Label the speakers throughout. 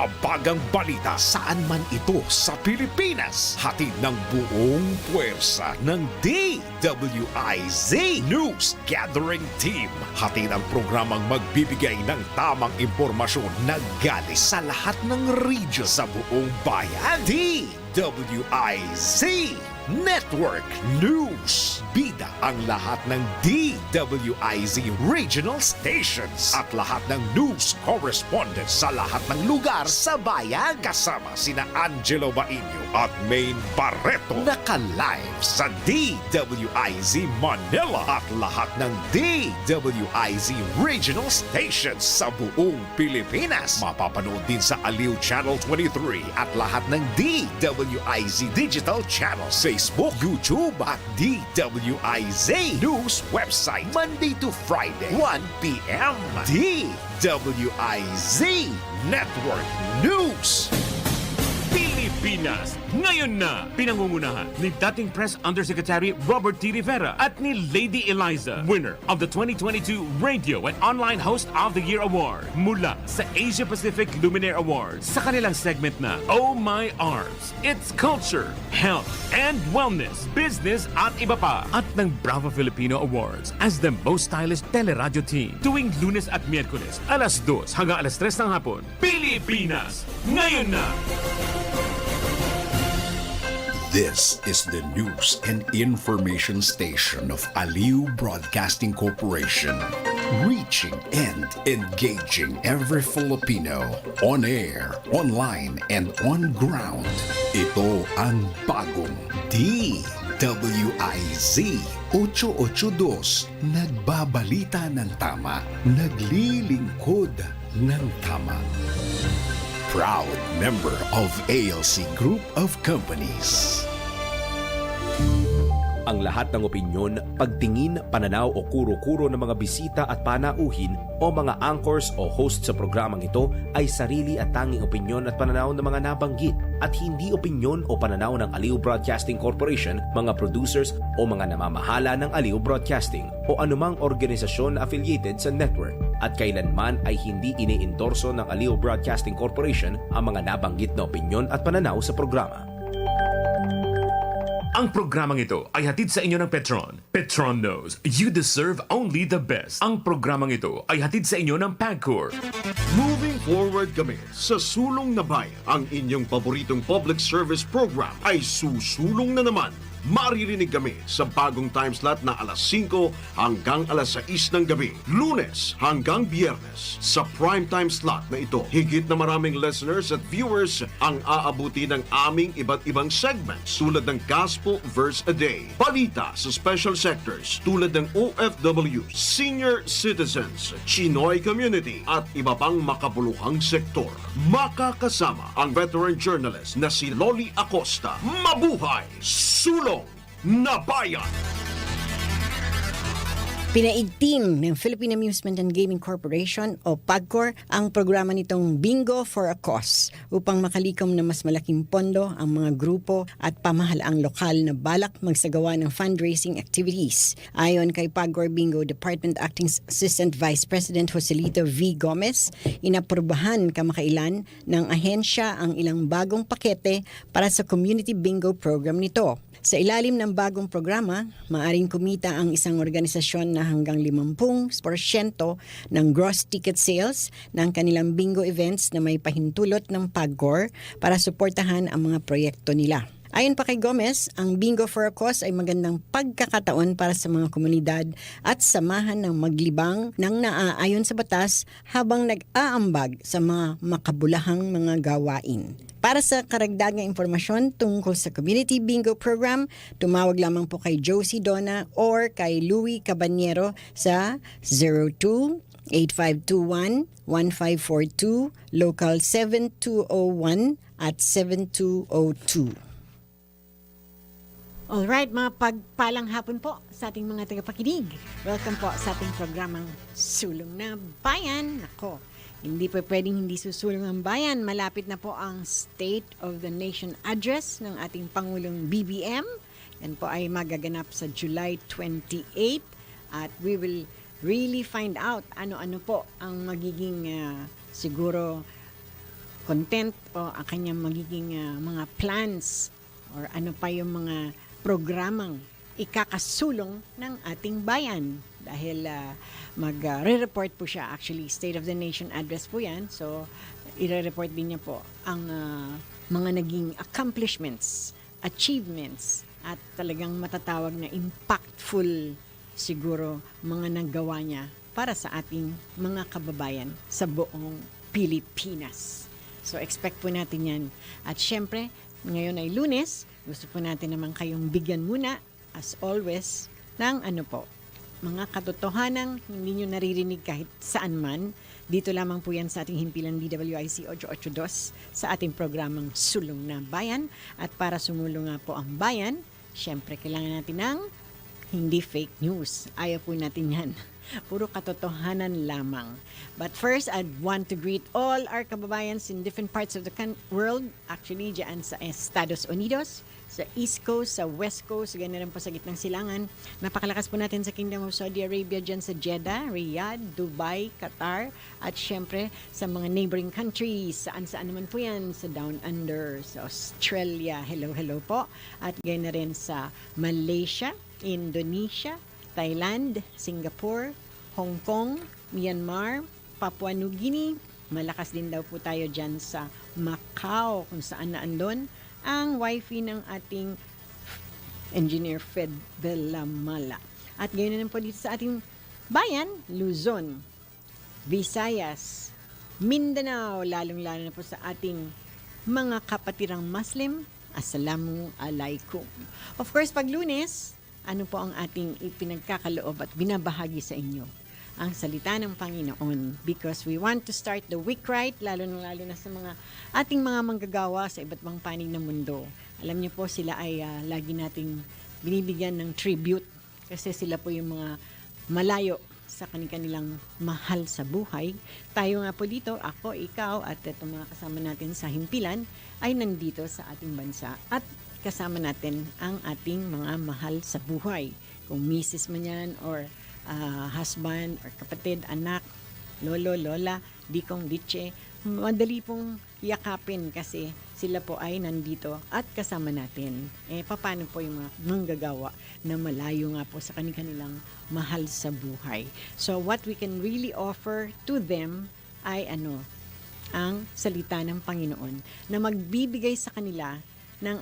Speaker 1: mababagang balita saan man ito sa Pilipinas. Hatid ng buong puwersa ng DWIZ News Gathering Team. Hatid ang programang magbibigay ng tamang impormasyon na galing sa lahat ng region sa buong bayan. DWIZ Network News. Bida ang lahat ng DWIZ regional stations at lahat ng news correspondents sa lahat ng lugar sa bayan. Kasama sina Angelo Bainyo at Maine Barreto. Naka-live sa DWIZ Manila at lahat ng DWIZ regional stations sa buong Pilipinas. Mapapanood din sa Aliw Channel 23 at lahat ng DWIZ digital channels, Facebook, YouTube at DWIZ News website Monday to Friday 1 p.m. DWIZ Network News.
Speaker 2: Pilipinas, ngayon na! Pinangungunahan ni dating Press Undersecretary Robert T. Rivera at ni Lady Eliza, winner of the 2022 Radio and Online Host of the Year Award mula sa Asia Pacific Luminaire Awards sa kanilang segment na Oh My Arms, It's Culture, Health and Wellness, Business at iba pa. At ng Bravo Filipino Awards as the most stylish teleradyo team tuwing Lunes at Miyerkules alas 2 hanggang alas 3 ng hapon. Pilipinas, ngayon na!
Speaker 1: This is the news and information station of Aliw Broadcasting Corporation, reaching and engaging every Filipino on air, online, and on ground. Ito ang bagong DWIZ 882, nagbabalita ng tama, naglilingkod ng tama. Proud member of ALC Group of Companies.
Speaker 3: Ang lahat ng opinyon, pagtingin, pananaw o kuro-kuro ng mga bisita at panauhin o mga anchors o host sa programang ito ay sarili at tanging opinyon at pananaw ng mga nabanggit at hindi opinyon o pananaw ng Aliw Broadcasting Corporation, mga producers o mga namamahala ng Aliw Broadcasting o anumang organisasyon na affiliated sa network at kailanman ay hindi iniendorso ng Aliw Broadcasting Corporation ang mga nabanggit na opinyon at pananaw sa programa.
Speaker 2: Ang programang ito ay hatid sa inyo ng Petron. Petron knows you deserve only the best. Ang programang ito ay hatid sa inyo ng PAGCOR.
Speaker 4: Moving forward kami sa Sulong na Bayan. Ang inyong paboritong public service program ay susulong na naman. Maririnig kami sa bagong time slot na alas 5 hanggang alas 6 ng gabi, Lunes hanggang Biyernes. Sa prime time slot na ito, higit na maraming listeners at viewers ang aabuti ng aming iba't ibang segments tulad ng Gospel Verse a Day, balita sa special sectors tulad ng OFW, senior citizens, Chinoy community at iba pang makabuluhang sektor. Makakasama ang veteran journalist na si Loli Acosta. Mabuhay! Sulong na Bayan!
Speaker 5: Pinaigting ng Philippine Amusement and Gaming Corporation o PAGCOR ang programa nitong Bingo for a Cause upang makalikom na mas malaking pondo ang mga grupo at pamahalaang lokal na balak magsagawa ng fundraising activities. Ayon kay PAGCOR Bingo Department Acting Assistant Vice President Joselito V. Gomez, inaprubahan kamakailan ng ahensya ang ilang bagong pakete para sa community bingo program nito. Sa ilalim ng bagong programa, maaring kumita ang isang organisasyon na hanggang 50% ng gross ticket sales ng kanilang bingo events na may pahintulot ng PAGCOR para suportahan ang mga proyekto nila. Ayon pa kay Gomez, ang Bingo for a Cause ay magandang pagkakataon para sa mga komunidad at samahan ng maglibang ng naaayon sa batas habang nag-aambag sa mga makabulahang mga gawain. Para sa karagdagang impormasyon tungkol sa Community Bingo Program, tumawag lamang po kay Josie Dona or kay Louie Cabanyero sa 02-8521-1542, local 7201 at 7202. Alright, mga pagpalang hapon po sa ating mga tagapakinig. Welcome po sa ating programang Sulong na Bayan. Ako, hindi pa pwedeng hindi susulong ang bayan. Malapit na po ang State of the Nation Address ng ating Pangulong BBM. Yan po ay magaganap sa July 28 at we will really find out ano-ano po ang magiging siguro content o ang kanyang magiging mga plans or ano pa yung mga programang ikakasulong ng ating bayan. Dahil mag-re-report po siya. Actually, State of the Nation address po yan. So, i-report din niya po ang mga naging accomplishments, achievements, at talagang matatawag na impactful siguro mga nagawa niya para sa ating mga kababayan sa buong Pilipinas. So, expect po natin yan. At syempre, ngayon ay Lunes, gusto po natin naman kayong bigyan muna, as always, ng ano po, mga katotohanang hindi nyo naririnig kahit saan man. Dito lamang po yan sa ating himpilang DWIZ 882 sa ating programang Sulong na Bayan. At para sumulong nga po ang bayan, syempre kailangan natin ng hindi fake news. Ayaw po natin yan. Puro katotohanan lamang. But first, I'd want to greet all our kababayans in different parts of the world. Actually, dyan sa Estados Unidos, sa East Coast, sa West Coast, ganyan rin po sa gitnang silangan. Napakalakas po natin sa Kingdom of Saudi Arabia dyan sa Jeddah, Riyadh, Dubai, Qatar, at syempre sa mga neighboring countries, saan-saan naman po yan, sa Down Under, sa Australia, hello po, at ganyan na rin sa Malaysia, Indonesia, Thailand, Singapore, Hong Kong, Myanmar, Papua New Guinea. Malakas din daw po tayo dyan sa Macau, kung saan naandun ang wifi ng ating Engineer Fed Belamala. At gayon na po dito sa ating bayan, Luzon, Visayas, Mindanao, lalong-lalo na po sa ating mga kapatirang Muslim. Assalamu alaikum. Of course, pag Lunes, ano po ang ating ipinagkakaloob at binabahagi sa inyo? Ang salita ng Panginoon, because we want to start the week right, lalo na sa mga ating mga manggagawa sa iba't ibang panig ng mundo. Alam niyo po, sila ay lagi nating binibigyan ng tribute kasi sila po yung mga malayo sa kanilang mahal sa buhay. Tayo nga po dito, ako, ikaw, at itong mga kasama natin sa himpilan ay nandito sa ating bansa at kasama natin ang ating mga mahal sa buhay. Kung misis man yan or husband or kapatid, anak, lolo, lola, dikong, ditche, madali pong yakapin kasi sila po ay nandito at kasama natin. Paano po yung mga manggagawa na malayo nga po sa kanilang mahal sa buhay? So what we can really offer to them ay ang salita ng Panginoon na magbibigay sa kanila ng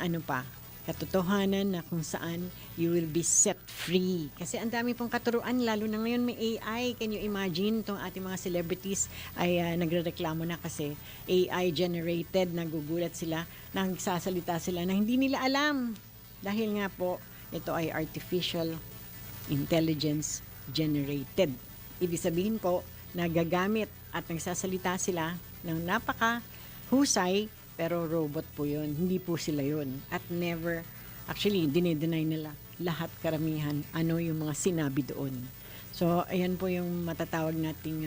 Speaker 5: katotohanan na kung saan you will be set free. Kasi ang dami pong katuruan, lalo na ngayon may AI. Can you imagine itong ating mga celebrities ay nagrereklamo na kasi AI generated, nagugulat sila, nagsasalita sila na hindi nila alam. Dahil nga po, ito ay artificial intelligence generated. Ibig sabihin po, nagagamit at nagsasalita sila ng napaka-husay, pero robot po yun. Hindi po sila yun. At never, actually, dinideny nila lahat karamihan yung mga sinabi doon. So, ayan po yung matatawag nating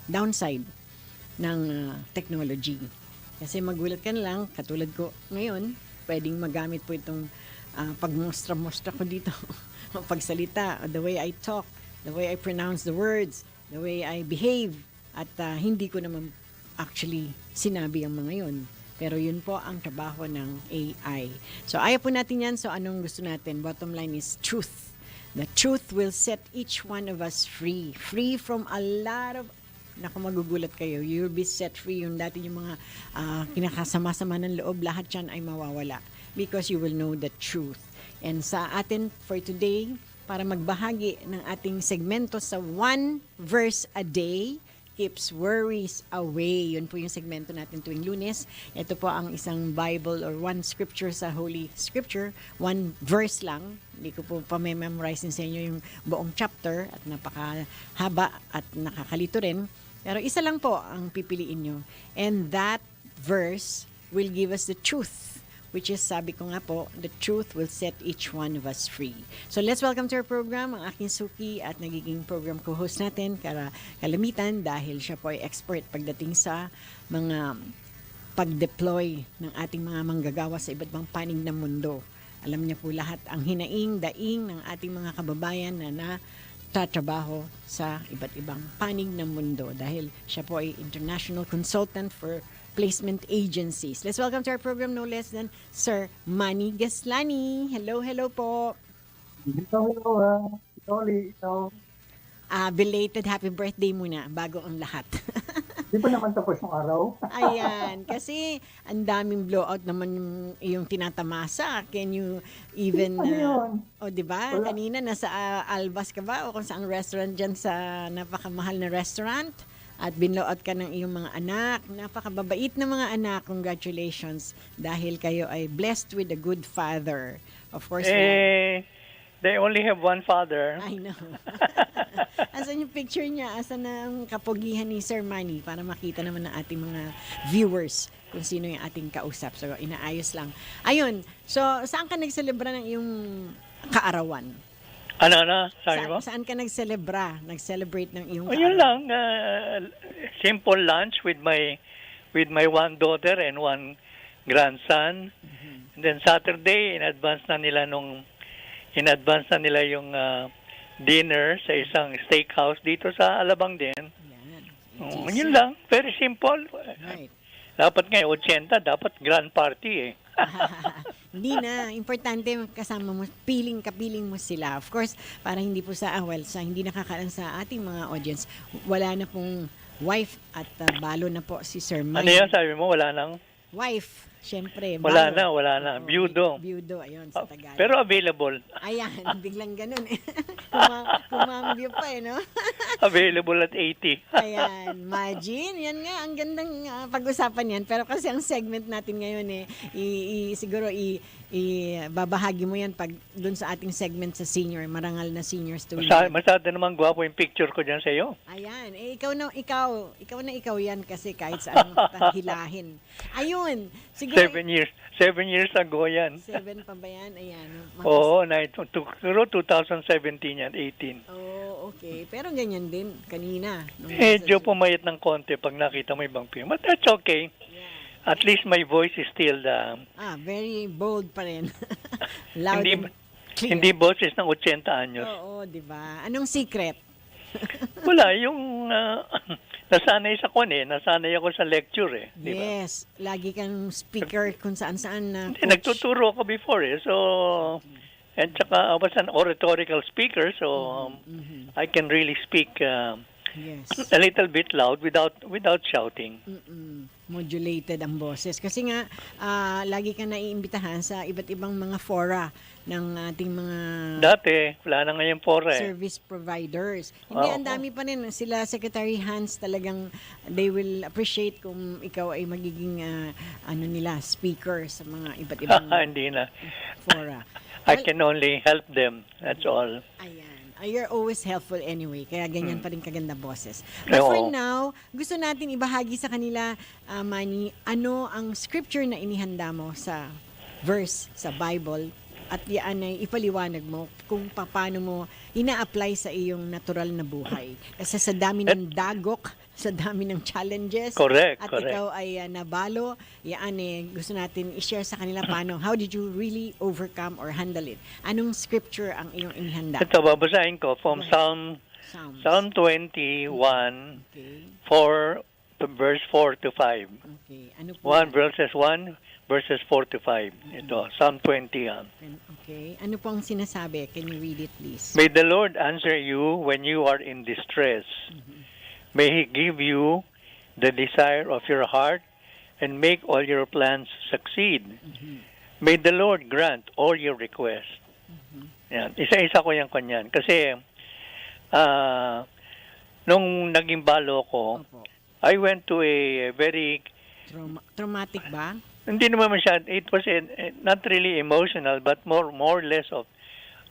Speaker 5: downside ng technology. Kasi magulat ka na lang, katulad ko ngayon, pwedeng magamit po itong pagmostra-mostra ko dito. Pagsalita, the way I talk, the way I pronounce the words, the way I behave. At hindi ko naman actually sinabi ang mga yun. Pero yun po ang trabaho ng AI. So ayaw po natin yan. So anong gusto natin? Bottom line is truth. The truth will set each one of us free. Free from a lot of... Naku, magugulat kayo. You'll be set free. Yung dati yung mga kinakasama-sama ng loob, lahat yan ay mawawala. Because you will know the truth. And sa atin for today, para magbahagi ng ating segmento sa one verse a day, keeps worries away. Yun po yung segmento natin tuwing Lunes. Ito po ang isang Bible or one scripture sa Holy Scripture. One verse lang. Hindi ko po pa-memorize sa inyo yung buong chapter at napakahaba at nakakalito rin. Pero isa lang po ang pipiliin nyo. And that verse will give us the truth. Which is, sabi ko nga po, the truth will set each one of us free. So let's welcome to our program ang aking suki at nagiging program co-host natin, Kalamitan, dahil siya po ay expert pagdating sa mga pag-deploy ng ating mga manggagawa sa iba't ibang panig ng mundo. Alam niya po lahat ang hinaing, daing ng ating mga kababayan na natatrabaho sa iba't ibang panig ng mundo dahil siya po ay international consultant for placement agencies. Let's welcome to our program no less than Sir Manny Gaslani. Hello, hello po.
Speaker 6: Hello, Dolly, ito.
Speaker 5: Belated happy birthday muna bago ang lahat.
Speaker 6: Di ba naman tapos yung araw?
Speaker 5: Ayan, kasi ang daming blowout naman yung tinatamasa. Can you even...
Speaker 6: Ano yun?
Speaker 5: di ba?
Speaker 6: Wala.
Speaker 5: Kanina nasa Albas ka ba o kung saang restaurant dyan sa napakamahal na restaurant? At binlowout ka ng iyong mga anak. Napakababait na mga anak. Congratulations. Dahil kayo ay blessed with a good father. Of course,
Speaker 7: They only have one father.
Speaker 5: I know. Asan yung picture niya? Asan ang kapugihan ni Sir Manny para makita naman ng ating mga viewers kung sino yung ating kausap. So, inaayos lang. Ayun. So, saan ka nagselebra ng iyong kaarawan?
Speaker 7: Ano? Sabi mo?
Speaker 5: Saan ka nag-celebrate ng iyong
Speaker 7: Yun
Speaker 5: kaarawan?
Speaker 7: lang. Simple lunch with my one daughter and one grandson. And then Saturday, in advance na nila yung dinner sa isang steakhouse dito sa Alabang din.
Speaker 5: Yan.
Speaker 7: Yun lang. Very simple.
Speaker 5: Right.
Speaker 7: Dapat ngayon, 80, dapat grand party eh.
Speaker 5: Hindi na. Importante kasama mo, piling mo sila. Of course, para hindi po sa hindi nakakaalam sa ating mga audience, wala na pong wife at balo na po si Sir Mike.
Speaker 7: Ano yan? Sabi mo, wala nang?
Speaker 5: Wife, syempre.
Speaker 7: Wala
Speaker 5: balo.
Speaker 7: na. Byudo.
Speaker 5: Byudo, ayun, sa Tagalog.
Speaker 7: Pero available.
Speaker 5: Ayan, biglang ganun eh. Kumambyo pa eh, no?
Speaker 7: Available at 80.
Speaker 5: Ayan, imagine. Yan nga, ang gandang pag-usapan yan. Pero kasi ang segment natin ngayon eh, siguro babahagi mo yan pag dun sa ating segment sa senior, marangal na senior student.
Speaker 7: Masyado naman gwapo yung picture ko dyan sa iyo.
Speaker 5: Ayan, ikaw na yan kasi kahit saan mo hilahin. Ayun, siguro
Speaker 7: 7 years ago yan.
Speaker 5: 7 pa ba yan? Ayan.
Speaker 7: Oo, 2017 yan, 18.
Speaker 5: Oh, okay. Pero ganyan din kanina.
Speaker 7: Medyo pumayat ng konti pag nakita mo ibang film. But that's okay. At least my voice is still
Speaker 5: very bold pa rin. Loud and clear.
Speaker 7: hindi boses ng 80 anyos.
Speaker 5: Oo, di ba? Anong secret?
Speaker 7: Wala, yung nasanay ako sa lecture eh. Di ba?
Speaker 5: Yes, lagi kang speaker kung saan-saan na coach.
Speaker 7: Nagtuturo ako before eh. So, and saka I was an oratorical speaker, so I can really speak
Speaker 5: Yes.
Speaker 7: a little bit loud without shouting.
Speaker 5: Modulated ang boses. Kasi nga, lagi ka naiimbitahan sa iba't ibang mga fora ng ating mga
Speaker 7: Dati, wala na ngayon fora eh.
Speaker 5: service providers. Hindi, ang dami pa rin. Sila, Secretary Hans, talagang they will appreciate kung ikaw ay magiging speaker sa mga iba't ibang
Speaker 7: Hindi na.
Speaker 5: fora.
Speaker 7: I can only help them. That's all.
Speaker 5: Ayan. You're always helpful anyway, kaya ganyan pa rin kaganda boses. But
Speaker 7: Oo.
Speaker 5: for now, gusto natin ibahagi sa kanila, Manny, ano ang scripture na inihanda mo sa verse sa Bible at yan ay ipaliwanag mo kung paano mo ina-apply sa iyong natural na buhay. Kasi sa dami ng dagok, sa dami ng challenges,
Speaker 7: Correct.
Speaker 5: ikaw ay nabalo, yan gusto natin i-share sa kanila paano, how did you really overcome or handle it? Anong scripture ang iyong inihanda?
Speaker 7: Ito, babasahin ko from
Speaker 5: Psalms.
Speaker 7: Psalm 21,
Speaker 5: Okay.
Speaker 7: 4 to verse 4 to 5.
Speaker 5: Okay. Ano po?
Speaker 7: 1 verses 4 to 5. Ito, Psalm 20 yan.
Speaker 5: Okay. Ano po ang sinasabi? Can you read it, please?
Speaker 7: May the Lord answer you when you are in distress. May He give you the desire of your heart and make all your plans succeed. May the Lord grant all your requests. Yan. Isa-isa ko yung kanyan. Kasi, nung naging balo ko,
Speaker 5: Opo.
Speaker 7: I went to a very,
Speaker 5: Traumatic ba?
Speaker 7: hindi naman masyad, it was not really emotional, but more or less of,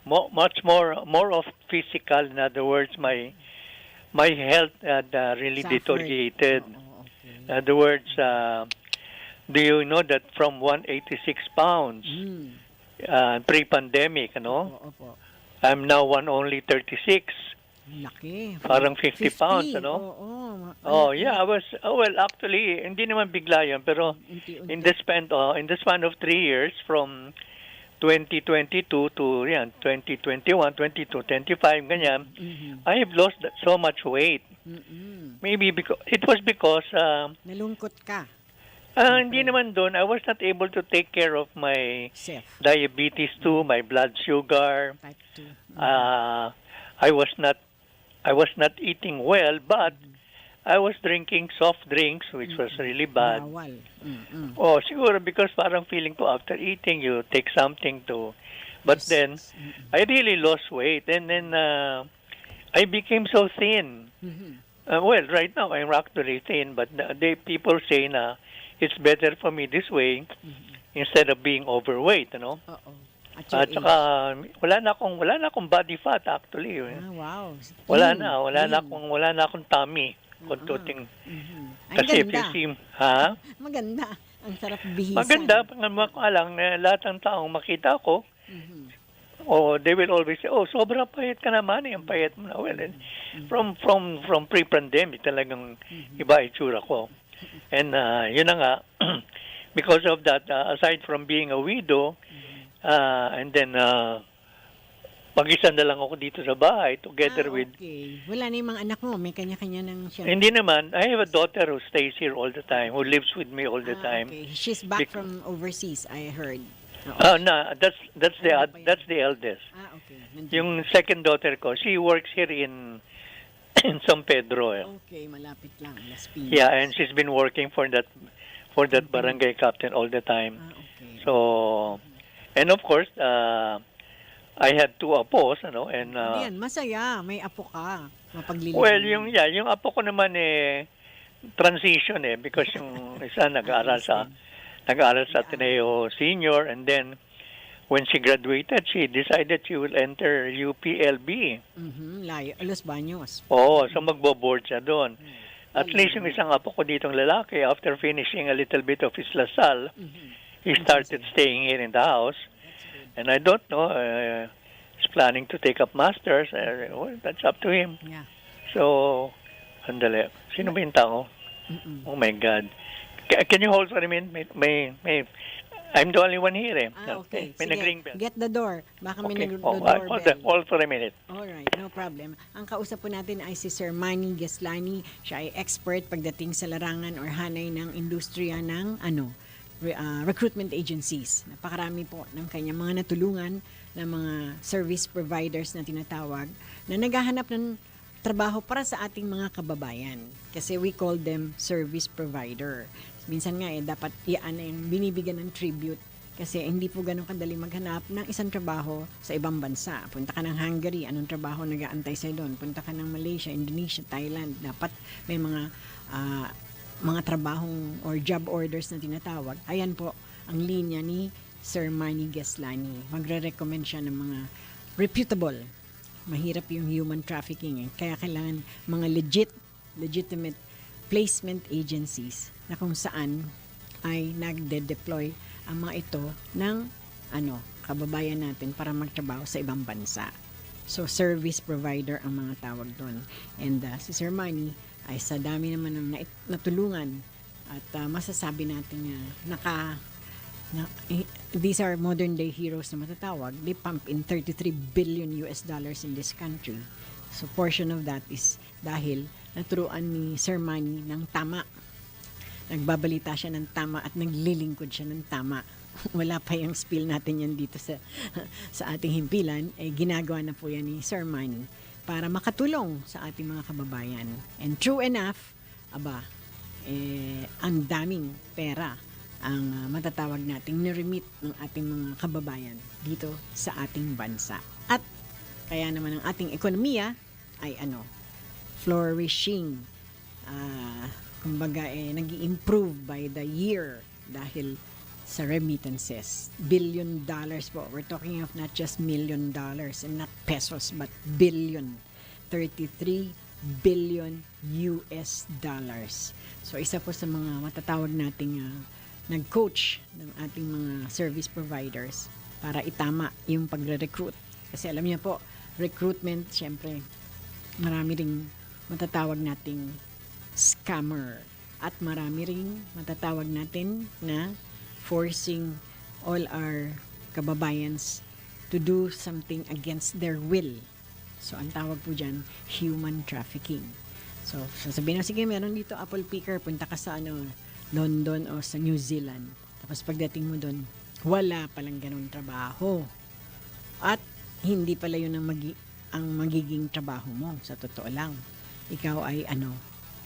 Speaker 7: much more of physical. In other words, my health had really
Speaker 5: Suffered.
Speaker 7: deteriorated.
Speaker 5: Okay.
Speaker 7: In other words, do you know that from 186 pounds pre-pandemic,
Speaker 5: Opo.
Speaker 7: I'm now only 36.
Speaker 5: Laki.
Speaker 7: Parang 50 pounds, Oh, yeah, I was, actually, hindi naman bigla yun, pero
Speaker 5: Unti-unti.
Speaker 7: in the span of 3 years, from 2022 to 2021, 22, 25, ganyan, I have lost so much weight. Maybe because, it was because,
Speaker 5: Nalungkot ka.
Speaker 7: Hindi naman doon. I was not able to take care of my
Speaker 5: Chef.
Speaker 7: diabetes too, my blood sugar.
Speaker 5: Type 2.
Speaker 7: I was not eating well, but I was drinking soft drinks, which was really bad.
Speaker 5: Bawal.
Speaker 7: Oh, siguro because parang feeling ko after eating, you take something to. But then, I really lost weight, and then I became so thin. Well, right now I'm actually thin, but people say na it's better for me this way instead of being overweight, you know.
Speaker 5: Oo.
Speaker 7: At saka wala na akong body fat actually.
Speaker 5: Wow.
Speaker 7: Wala na akong tummy. Kuntuting.
Speaker 5: Ay,
Speaker 7: Kasi if you
Speaker 5: ganda.
Speaker 7: see,
Speaker 5: Maganda. Ang sarap bihisan.
Speaker 7: maganda. Pangalawa ko lang na lahat ng taong makita ko, they will always say, sobrang payat ka naman, ang payat mo na. Well, from pre-pandemic, talagang iba itsura ko. And yun na nga, because of that, aside from being a widow, and then mag-isa na lang ako dito sa bahay together with...
Speaker 5: Okay. Wala na yung mga anak mo. May kanya-kanya ng siya.
Speaker 7: Hindi naman. I have a daughter who stays here all the time, who lives with me all the time.
Speaker 5: Okay. She's back from overseas, I heard.
Speaker 7: No, that's the eldest.
Speaker 5: Okay.
Speaker 7: Yung second daughter ko, she works here in San Pedro.
Speaker 5: Okay, malapit lang. Las Piñas.
Speaker 7: Yeah, and she's been working for that barangay captain all the time.
Speaker 5: Okay.
Speaker 7: So, and of course, I had 2 apos, and
Speaker 5: Yan, masaya. May apo ka. Mapagliliban.
Speaker 7: well, yung apo ko naman transition because yung isa nag-aaral sa Ateneo Senior, and then when she graduated, she decided she will enter UPLB.
Speaker 5: Layo. Los Baños.
Speaker 7: So magbo-board siya doon. At least yung isang apo ko ditong lalaki, after finishing a little bit of his Lasal, he started staying here in the house. And I don't know, he's planning to take up masters. Well, that's up to him.
Speaker 5: Yeah.
Speaker 7: So, andali. Sino ba yung tao? Oh my God. Can you hold for a minute? I'm the only one here.
Speaker 5: Okay.
Speaker 7: May
Speaker 5: Sige.
Speaker 7: nag-ring bell.
Speaker 5: Get the door. Baka may
Speaker 7: Okay.
Speaker 5: nag-doorbell.
Speaker 7: Hold for a minute.
Speaker 5: Alright, no problem. Ang kausap po natin ay si Sir Manny Geslani. Siya ay expert pagdating sa larangan or hanay ng industriya ng recruitment agencies. Napakarami po ng kanyang mga natulungan ng mga service providers na tinatawag na naghahanap ng trabaho para sa ating mga kababayan. Kasi we call them service provider. Minsan nga dapat iyan yung binibigyan ng tribute kasi hindi po ganun kadali maghanap ng isang trabaho sa ibang bansa. Punta ka ng Hungary, anong trabaho nag-aantay sa'yo doon? Punta ka ng Malaysia, Indonesia, Thailand. Dapat may mga trabahong or job orders na tinatawag. Ayan po ang linya ni Sir Manny Geslani. Magre-recommend siya ng mga reputable. Mahirap yung human trafficking. Kaya kailangan mga legitimate placement agencies na kung saan ay nagde-deploy ang mga ito ng kababayan natin para magtrabaho sa ibang bansa. So, service provider ang mga tawag doon. And si Sir Manny ay sa dami naman ng natulungan at masasabi natin these are modern day heroes na matatawag. They pump in $33 billion in this country. So portion of that is dahil naturuan ni Sir Manny ng tama. Nagbabalita siya ng tama at naglilingkod siya ng tama. Wala pa yung spill natin yan dito sa ating himpilan. Ginagawa na po yan ni Sir Manny para makatulong sa ating mga kababayan. And true enough, ang daming pera ang matatawag nating niremit ng ating mga kababayan dito sa ating bansa. At kaya naman ang ating ekonomiya ay flourishing. Kumbaga nag-i-improve by the year dahil sa remittances. $1 billion po. We're talking of not just $1 million and not pesos but billion. 33 billion US dollars. So isa po sa mga matatawag nating nag-coach ng ating mga service providers para itama yung pagre-recruit. Kasi alam niyo po, recruitment, syempre, marami ring matatawag nating scammer at marami ring matatawag natin na forcing all our kababayans to do something against their will. So, ang tawag po dyan, human trafficking. So, sasabihin na, sige, meron dito apple picker, punta ka sa London o sa New Zealand. Tapos pagdating mo doon, wala palang ganun trabaho. At hindi pala yun ang magiging trabaho mo, sa totoo lang. Ikaw ay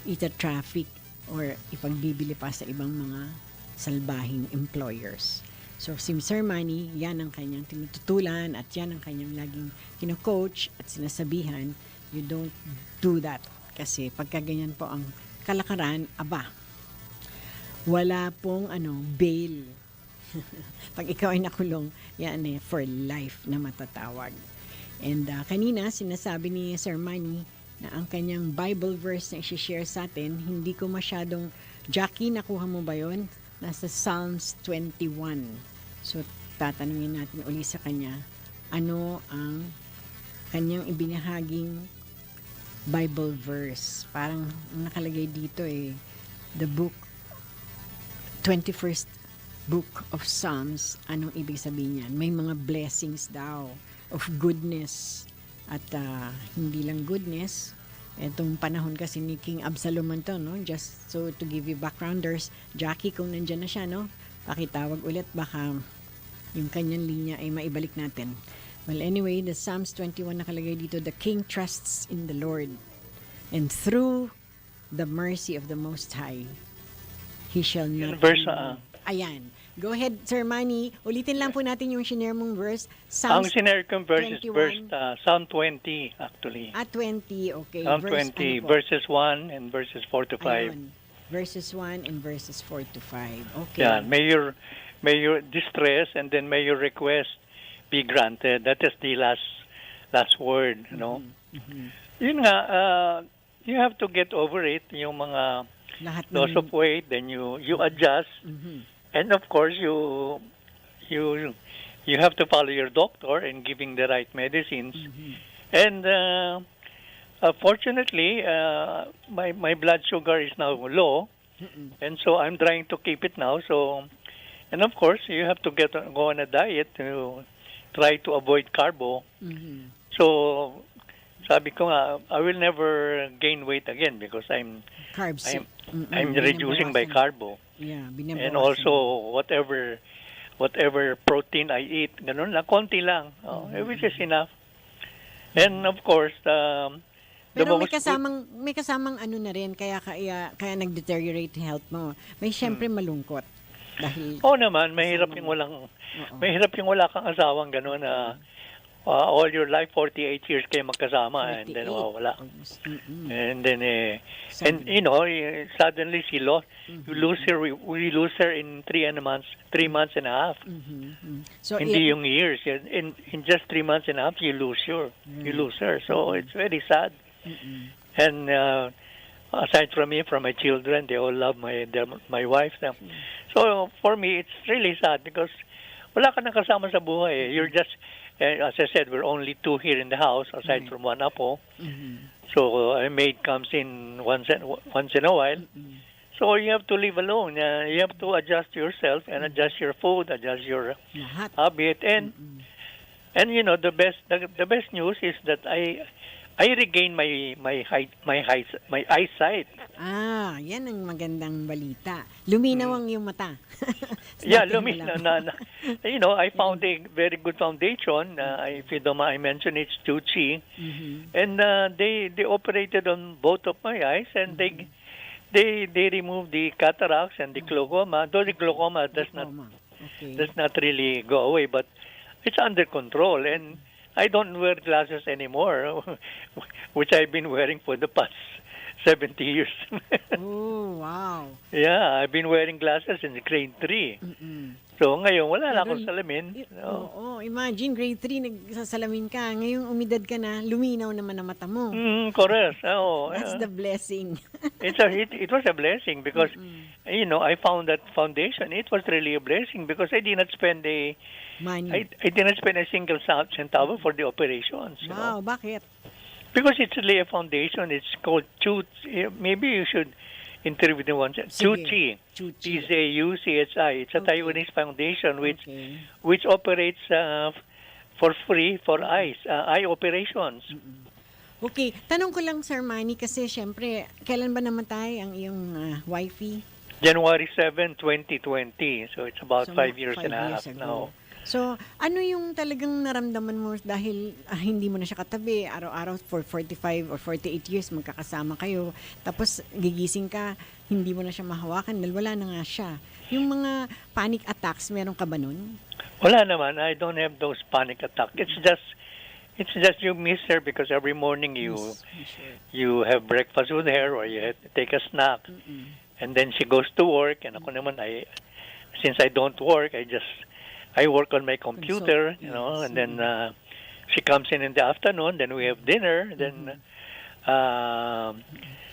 Speaker 5: ita-traffic or ipagbibili pa sa ibang mga salbahing employers. So, si Sir Manny, yan ang kanyang tinututulan at yan ang kanyang laging kino-coach at sinasabihan, you don't do that. Kasi pagka ganyan po ang kalakaran, wala pong bail. Pag ikaw ay nakulong, yan for life na matatawag. And kanina, sinasabi ni Sir Manny na ang kanyang Bible verse na i-share sa atin, hindi ko masyadong, Jackie, nakuha mo ba yun? Nasa Psalms 21. So, tatanungin natin uli sa kanya, ano ang kanyang ibinahaging Bible verse. Parang nakalagay dito the book, 21st book of Psalms. Anong ibig sabihin yan? May mga blessings daw of goodness. At hindi lang goodness, etong panahon kasi ni King Absalom to, no? Just so to give you backgrounders, Jackie, kung nandyan na siya, no? Pakitawag ulit, baka yung kanyang linya ay maibalik natin. Well, anyway, the Psalms 21 nakalagay dito, the king trusts in the Lord, and through the mercy of the Most High, he shall not...
Speaker 7: Verse,
Speaker 5: Ayan. Go ahead, Sir Manny. Ulitin lang po natin yung shinare mong verse.
Speaker 7: ang
Speaker 5: Psalms
Speaker 7: sinare kong verse is
Speaker 5: 21.
Speaker 7: Psalm 20, actually.
Speaker 5: 20, okay.
Speaker 7: Psalm
Speaker 5: Verse,
Speaker 7: 20,
Speaker 5: po?
Speaker 7: verses 1 and verses 4 to 5.
Speaker 5: Ayun. Verses 1 and verses 4 to 5. Okay.
Speaker 7: Yeah, may your distress and then may your request be granted. That is the last word, you know.
Speaker 5: Mm-hmm.
Speaker 7: Yun nga, you have to get over it, yung mga
Speaker 5: Lahat
Speaker 7: loss of weight, then you adjust.
Speaker 5: Mhm.
Speaker 7: And of course, you have to follow your doctor in giving the right medicines.
Speaker 5: Mm-hmm.
Speaker 7: And fortunately, my blood sugar is now low, and so I'm trying to keep it now. So, and of course, you have to go on a diet to try to avoid carbo.
Speaker 5: Mhm.
Speaker 7: So, sabi ko nga, I will never gain weight again because I'm
Speaker 5: Carbs.
Speaker 7: I'm reducing by carbo.
Speaker 5: Yeah, binabawasan.
Speaker 7: And also whatever protein I eat, ganun lang, konti lang, which is enough. And of course,
Speaker 5: Pero may kasamang ano na rin kaya nag-deteriorate health mo. May syempre malungkot dahil
Speaker 7: naman mahirap yung wala kang asawang ganun na all your life 48 years kayo magkasama and then wala. And then and you know, suddenly we lose her in 3 months and a half.
Speaker 5: So
Speaker 7: Hindi yung years. In just 3 months and a half you lose her. So it's very sad. And aside from me, from my children, they all love my wife. So for me, it's really sad because wala ka nang kasama sa buhay. You're just, as I said, we're only 2 here in the house, aside from one apo. So a maid comes in once in a while. So you have to live alone. You have to adjust yourself and adjust your food, adjust your habit, and you know the best news is that I regain my eyesight.
Speaker 5: Yan ang magandang balita. Luminaw ang iyong mata.
Speaker 7: Yeah, luminaw. You know, I found a very good foundation. If you don't mind, I mentioned it's Tucci. And they operated on both of my eyes, and they removed the cataracts and the glaucoma. Though the glaucoma does not really go away, but it's under control. And I don't wear glasses anymore, which I've been wearing for the past 70 years.
Speaker 5: Oh, wow.
Speaker 7: Yeah, I've been wearing glasses in grade 3. So ngayon, wala na akong salamin.
Speaker 5: Imagine, grade 3, nagsasalamin ka. Ngayong umidad ka na, luminaw naman ang mata mo.
Speaker 7: Correct.
Speaker 5: That's the blessing.
Speaker 7: It was a blessing because, you know, I found that foundation. It was really a blessing because I did not spend
Speaker 5: Money.
Speaker 7: I didn't spend a single centavo for the operations.
Speaker 5: Wow, bakit?
Speaker 7: Because it's really a foundation. It's called maybe you should interview the one. Tucci. T-A-U-C-H-I. It's a Taiwanese foundation which operates for free for eye operations.
Speaker 5: Okay, tanong ko lang, Sir Manny, kasi syempre, kailan ba namatay ang iyong wifey?
Speaker 7: January 7, 2020. So it's about
Speaker 5: So,
Speaker 7: 5 years and a
Speaker 5: 5
Speaker 7: half
Speaker 5: years
Speaker 7: now.
Speaker 5: ago. So, ano yung talagang naramdaman mo dahil hindi mo na siya katabi, araw-araw for 45 or 48 years magkakasama kayo, tapos gigising ka, hindi mo na siya mahawakan dahil wala na nga siya. Yung mga panic attacks, meron ka ba nun?
Speaker 7: Wala naman. I don't have those panic attacks. It's just you miss her because every morning you have breakfast with her or you have to take a snack. And then she goes to work and ako naman since I don't work, I work on my computer, you know, and then she comes in the afternoon, then we have dinner, then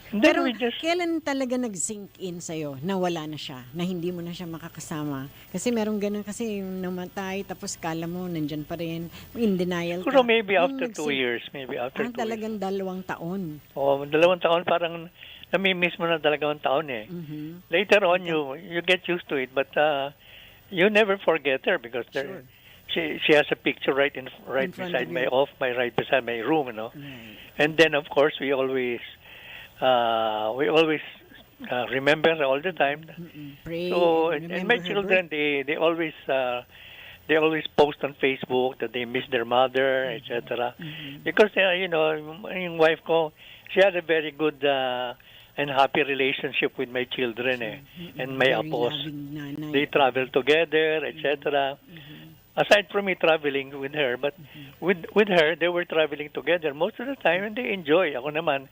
Speaker 5: Pero
Speaker 7: we just
Speaker 5: kailan talaga nag-sink in sa'yo na wala na siya, na hindi mo na siya makakasama? Kasi merong ganun kasi yung namatay, tapos kala mo nandyan pa rin, in denial ka.
Speaker 7: siguro maybe
Speaker 5: Yung
Speaker 7: after 2
Speaker 5: nag-sink-
Speaker 7: years, maybe after 2 years.
Speaker 5: Talagang 2 taon.
Speaker 7: Oh, 2 taon parang nami-miss mo na 2 taon eh. Later on you get used to it, but you never forget her because she has a picture right
Speaker 5: In front
Speaker 7: beside
Speaker 5: of
Speaker 7: my
Speaker 5: you.
Speaker 7: right beside my room, you know.
Speaker 5: Right.
Speaker 7: And then of course we always remember her all the time.
Speaker 5: Pray,
Speaker 7: So and
Speaker 5: remember
Speaker 7: my
Speaker 5: her
Speaker 7: children
Speaker 5: birth.
Speaker 7: they always post on Facebook that they miss their mother, etc. Because you know, yung wife ko, she had a very good and happy relationship with my children and my
Speaker 5: Very
Speaker 7: apos.
Speaker 5: loving nanay.
Speaker 7: They travel together, etc. Aside from me traveling with her, but with her, they were traveling together most of the time, and they enjoy. Ako naman,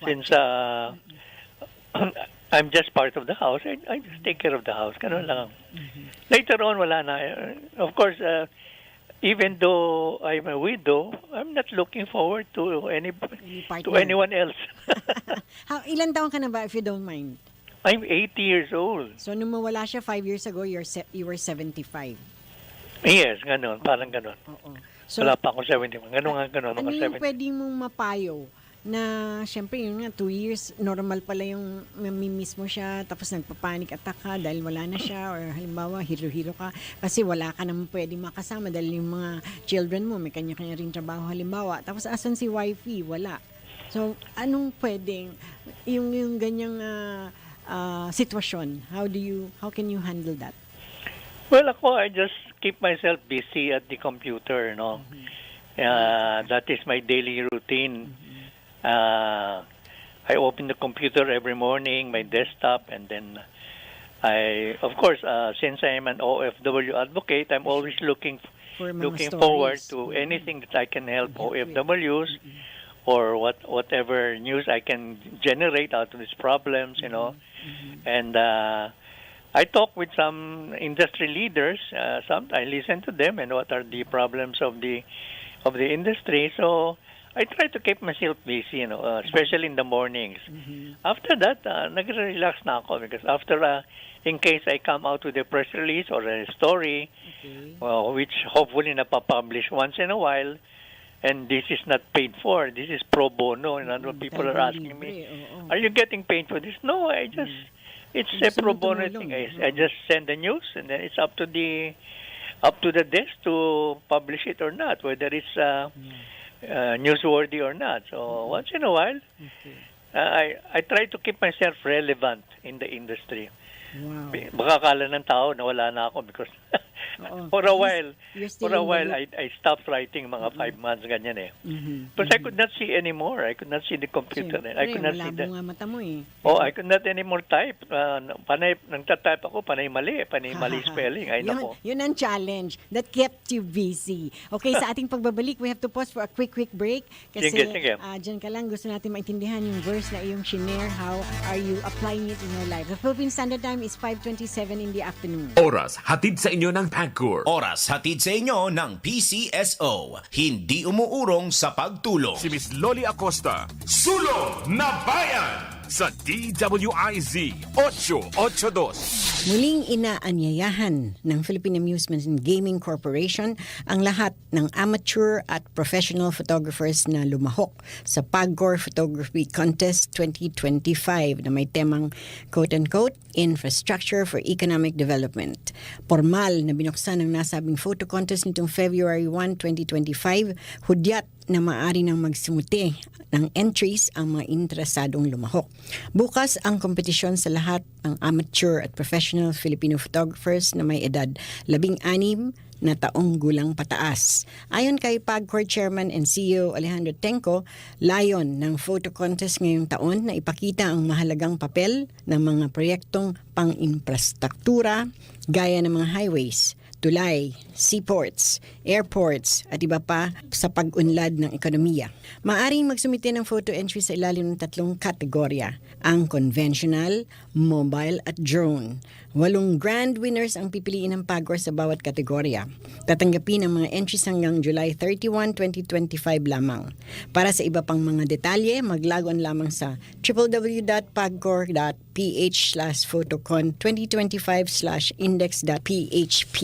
Speaker 7: since I'm just part of the house, I just take care of the house. Ganun lang. Later on, wala na. Of course, even though I'm a widow, I'm not looking forward to
Speaker 5: partner.
Speaker 7: anyone else.
Speaker 5: Ilan taon ka na ba, if you don't mind?
Speaker 7: I'm 80 years old.
Speaker 5: So, nung mawala siya 5 years ago, you were 75.
Speaker 7: Yes, ganun. Parang ganun.
Speaker 5: Oo. So,
Speaker 7: Wala pa ako 71. Ganun nga, ganun.
Speaker 5: ano
Speaker 7: Mga
Speaker 5: yung
Speaker 7: 70.
Speaker 5: pwede mong mapayo na, syempre, yun nga, 2 years, normal pala yung mamimiss mo siya, tapos nagpapanik attack ka dahil wala na siya, or halimbawa, hiro-hiro ka, kasi wala ka naman pwede makasama dahil yung mga children mo, may kanya-kanya rin trabaho, halimbawa. Tapos, asan si wifey? Wala. So, anong pwedeng, yung ganyang sitwasyon, how can you handle that?
Speaker 7: Well, ako, I just keep myself busy at the computer, you know. That is my daily routine. I open the computer every morning, my desktop, and then of course, since I am an OFW advocate, I'm always looking
Speaker 5: For mga
Speaker 7: forward
Speaker 5: stories.
Speaker 7: to anything that I can help OFWs or whatever news I can generate out of these problems, you know. And I talk with some industry leaders. I listen to them and what are the problems of the industry. So I try to keep myself busy, you know, especially in the mornings. After that, nag-relax na ako because after, in case I come out with a press release or a story, which hopefully napapublish once in a while, and this is not paid for, this is pro bono, and people are asking me, are you getting paid for this? No, it's a pro bono thing. I just send the news, and then it's up to the desk to publish it or not, whether it's newsworthy or not. So once in a while, I try to keep myself relevant in the industry.
Speaker 5: Wow.
Speaker 7: Baka akala ng tao na wala na ako because for a while I stopped writing mga 5 months ganyan eh. Because I could not see anymore. I could not see the computer. I could not see
Speaker 5: nga mata mo eh.
Speaker 7: I could not anymore type. Panay nagta-type ako, panay mali spelling. Ay nako.
Speaker 5: Yun ang challenge that kept you busy. Okay, sa ating pagbabalik, we have to pause for a quick break. Kasi
Speaker 7: Sige.
Speaker 5: Dyan ka lang, gusto natin maintindihan yung verse na iyong shinare. How are you applying it in your life? The Philippine Standard Time is 5:27 in the afternoon.
Speaker 2: Oras, hatid sa inyo ng PAGCOR.
Speaker 3: Oras hatid sa inyo ng PCSO. Hindi umuurong sa pagtulong.
Speaker 2: Si Miss Loli Acosta, Sulong na Bayan sa DWIZ 882.
Speaker 5: Muling inaanyayahan ng Philippine Amusement and Gaming Corporation ang lahat ng amateur at professional photographers na lumahok sa PAGCOR Photography Contest 2025 na may temang quote-unquote Infrastructure for Economic Development. Formal na binuksan ng nasabing photo contest nitong February 1, 2025, hudyat na maaari nang magsumuti ng entries ang mga interesadong lumahok. Bukas ang kompetisyon sa lahat ng amateur at professional Filipino photographers na may edad 16 na taong gulang pataas. Ayon kay PAGCOR Chairman and CEO Alejandro Tenco, layon ng photo contest ngayong taon na ipakita ang mahalagang papel ng mga proyektong pang-infrastruktura gaya ng mga highways, tulay, seaports, airports at iba pa sa pag-unlad ng ekonomiya. Maaring magsumite ng photo entry sa ilalim ng 3 kategorya, ang conventional, mobile at drone. 8 grand winners ang pipiliin ng PAGCOR sa bawat kategorya. Tatanggapin ang mga entries hanggang July 31, 2025 lamang. Para sa iba pang mga detalye, maglagon lamang sa www.pagcor.ph/photocon2025/index.php.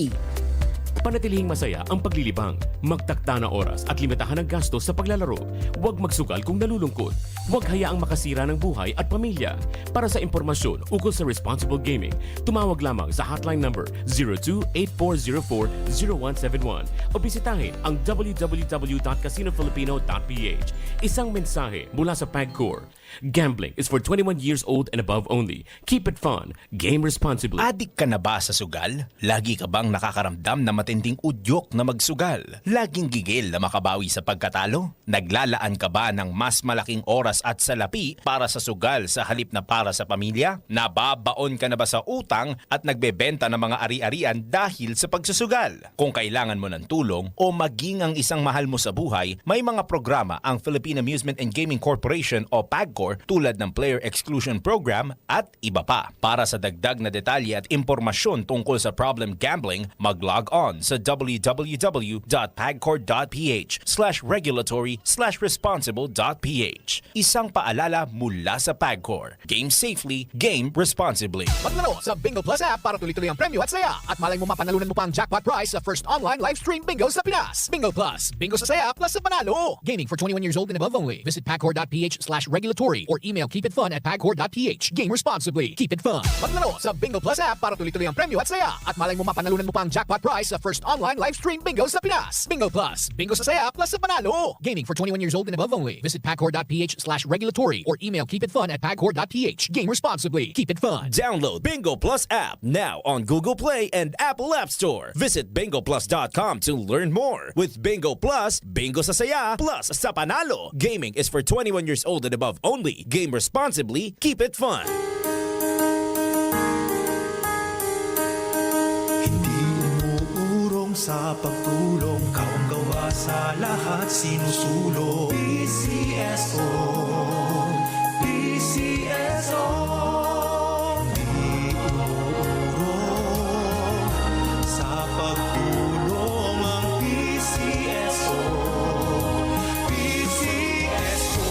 Speaker 2: Panatilihing masaya ang paglilibang, magtakda na oras at limitahan ang gastos sa paglalaro. Huwag magsugal kung nalulungkot. Huwag hayaang makasira ng buhay at pamilya. Para sa impormasyon ukol sa responsible gaming, tumawag lamang sa hotline number 02-8404-0171 o bisitahin ang www.casinofilipino.ph. Isang mensahe mula sa PAGCOR. Gambling is for 21 years old and above only. Keep it fun. Game responsibly.
Speaker 8: Adik ka na ba sa sugal? Lagi ka bang nakakaramdam na matinding udyok na magsugal? Laging gigil na makabawi sa pagkatalo? Naglalaan ka ba ng mas malaking oras at salapi para sa sugal sa halip na para sa pamilya? Nababaon ka na ba sa utang at nagbebenta ng mga ari-arian dahil sa pagsusugal? Kung kailangan mo ng tulong o maging ang isang mahal mo sa buhay, may mga programa ang Philippine Amusement and Gaming Corporation o PAGCOR tulad ng Player Exclusion Program at iba pa. Para sa dagdag na detalye at impormasyon tungkol sa problem gambling, mag-log on sa www.pagcor.ph/regulatory/responsible.ph. Isang paalala mula sa PAGCOR. Game safely, game responsibly.
Speaker 9: Maglaro sa Bingo Plus app para tuloy-tuloy ang premyo at saya. At malay mo mapanalunan mo pa ang jackpot prize sa first online live stream bingo sa Pinas. Bingo Plus. Bingo sa saya plus sa panalo. Gaming for 21 years old and above only. Visit pagcor.ph/regulatory or email keepitfun@pagcor.ph. Game responsibly. Keep it fun. Maglaro sa Bingo Plus app para tuloy-tuloy ang premyo at saya. At malay mo mapanalunan mo pa ang jackpot prize sa first online live stream bingo sa Pinas. Bingo Plus. Bingo sa saya plus sa panalo. Gaming for 21 years old and above only. Visit pagcor.ph/regulatory or email keepitfun@pagcor.ph. Game responsibly. Keep it fun.
Speaker 8: Download Bingo Plus app now on Google Play and Apple App Store. Visit bingoplus.com to learn more. With Bingo Plus, bingo sa saya plus sa panalo. Gaming is for 21 years old and above only. Game responsibly. Keep it fun.
Speaker 10: Hindi umuurong sa pagtulong, kaong gawa sa lahat sinusulong. PCSO, PCSO. Hindi umuurong sa pagtulong ang PCSO, PCSO.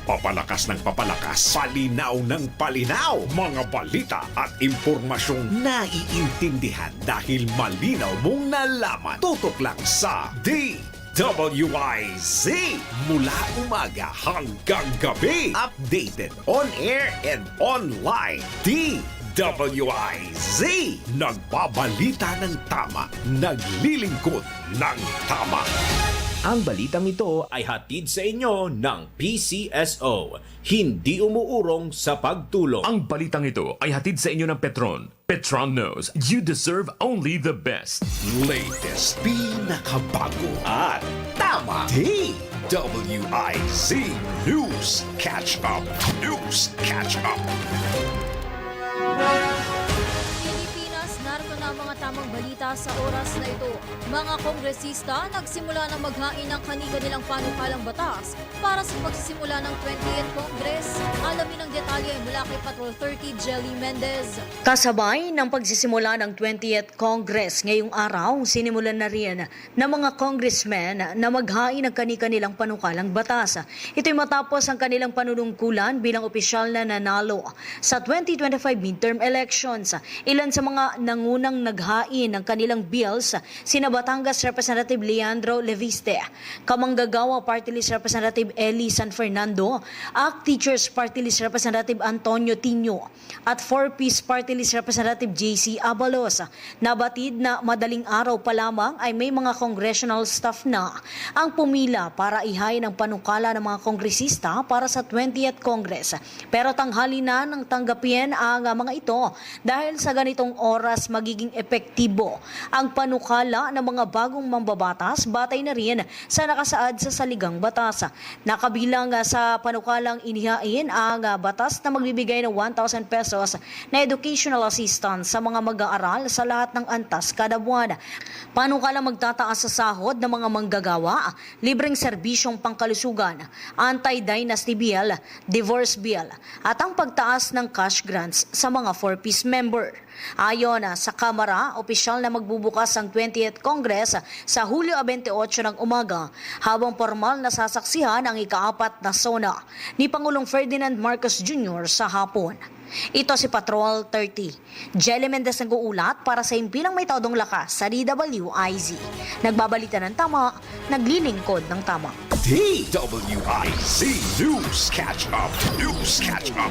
Speaker 1: Papalakas ng papalakas, palinaw ng palinaw, mga balita at impormasyong naiintindihan dahil malinaw mong nalaman. Tutok lang sa DWIZ mula umaga hanggang gabi. Updated on air and online. DWIZ, nagbabalita ng tama, naglilingkod ng tama.
Speaker 3: Ang balitang ito ay hatid sa inyo ng PCSO. Hindi umuurong sa pagtulong.
Speaker 2: Ang balitang ito ay hatid sa inyo ng Petron. Petron knows you deserve only the best.
Speaker 1: Latest, pinakabago at tama. DWIZ News Catch Up. News Catch Up.
Speaker 11: Pilipinas, narito na ang mga tamang balita sa oras na ito. Mga kongresista nagsimula na maghain ng kani-kanilang panukalang batas para sa pagsisimula ng 20th Congress. Alamin ang detalye mula kay Patrol 30 Jelly Mendez.
Speaker 12: Kasabay ng pagsisimula ng 20th Congress ngayong araw, sinimulan na rin ng mga congressmen na maghain ng kani-kanilang panukalang batas. Ito'y matapos ang kanilang panunungkulan bilang opisyal na nanalo sa 2025 midterm elections. Ilan sa mga nangunang naghain ng kanilang kanilang bills sina Batangas Representative Leandro Leviste, Kamanggagawa Party List Representative Eli San Fernando, ACT Teachers Party List Representative Antonio Tino at 4-Piece Party List Representative JC Abalos. Nabatid na madaling araw pa lamang ay may mga congressional staff na ang pumila para ihain ang panukala ng mga kongresista para sa 20th Congress. Pero tanghali na nang tanggapin ang mga ito dahil sa ganitong oras magiging epektibo ang panukala ng mga bagong mambabatas batay na rin sa nakasaad sa saligang batas. Nakabilang sa panukalang inihain ang batas na magbibigay ng 1,000 pesos na educational assistance sa mga mag-aaral sa lahat ng antas kada buwan. Panukalang magtataas sa sahod ng mga manggagawa, libreng serbisyong pangkalusugan, anti-dynasty bill, divorce bill at ang pagtaas ng cash grants sa mga 4-piece member. Ayon sa Kamara, opisyal na magbubukas ang 20th Congress sa Hulyo 28 ng umaga habang formal na sasaksihan ang ika-4 na sona ni Pangulong Ferdinand Marcos Jr. sa hapon. Ito si Patrol 30. Jelly Mendez nag-uulat para sa impilang may taodong lakas sa DWIZ. Nagbabalita ng tama, naglilingkod ng tama.
Speaker 1: DWIZ News Catch Up. News Catch Up.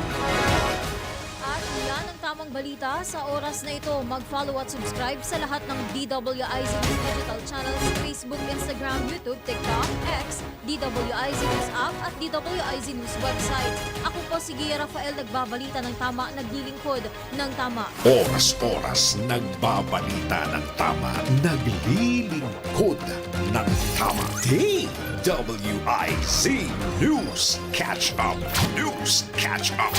Speaker 11: At yan ang tamang balita sa oras na ito. Mag-follow at subscribe sa lahat ng DWIZ News digital channels, Facebook, Instagram, YouTube, TikTok, X, DWIZ News app at DWIZ News website. Ako po si Gia Rafael, nagbabalita ng tama, naglilingkod ng tama.
Speaker 1: Oras-oras nagbabalita ng tama, naglilingkod ng tama. DWIZ News Catch Up. News Catch Up.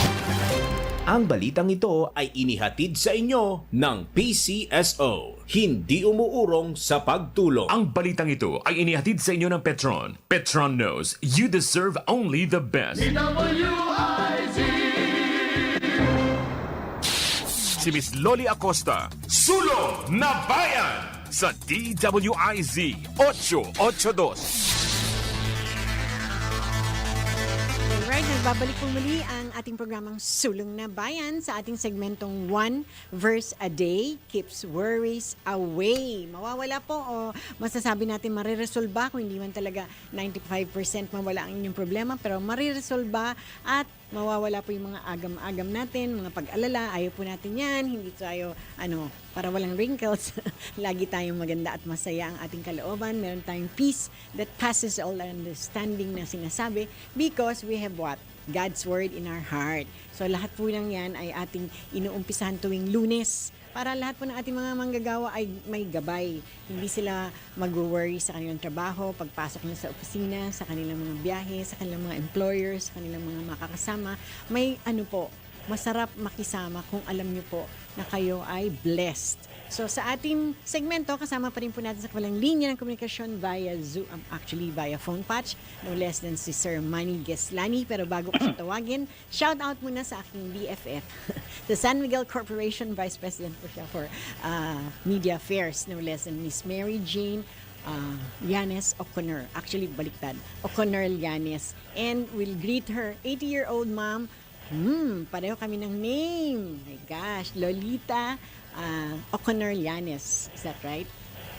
Speaker 3: Ang balitang ito ay inihatid sa inyo ng PCSO. Hindi umuurong sa pagtulong.
Speaker 2: Ang balitang ito ay inihatid sa inyo ng Petron. Petron knows you deserve only the best. DWIZ! Si Miss Loli Acosta, Sulong na Bayan! Sa DWIZ 882.
Speaker 5: Alright, nagbabalik po muli ang ating programang Sulong na Bayan sa ating segmentong One Verse a Day Keeps Worries Away. Mawawala po o masasabi natin mariresolba kung hindi man talaga 95% mawala ang inyong problema, pero mariresolba at mawawala po yung mga agam-agam natin, mga pag-alala. Ayaw po natin yan, hindi tayo para walang wrinkles. Lagi tayong maganda at masaya ang ating kalooban. Meron tayong peace that passes all understanding na sinasabi because we have what? God's Word in our heart. So lahat po ng yan ay ating inuumpisahan tuwing Lunes para lahat po ng ating mga manggagawa ay may gabay. Hindi sila mag-worry sa kanilang trabaho, pagpasok nila sa opisina, sa kanilang mga biyahe, sa kanilang mga employers, sa kanilang mga makakasama. May masarap makisama kung alam niyo po na kayo ay blessed. So sa ating segmento, kasama pa rin po natin sa kabilang linya ng komunikasyon via Zoom, actually via phone patch, no less than si Sir Manny Geslani. Pero bago ko siya tawagin, shout out muna sa aking BFF, the San Miguel Corporation Vice President po siya for Media Affairs, no less than Miss Mary Jane Llanes O'Connor. Actually, baliktad. O'Connor Llanes. And we'll greet her 80-year-old mom. Pareho kami ng name. My gosh, Lolita O'Connor Llanes. Is that right?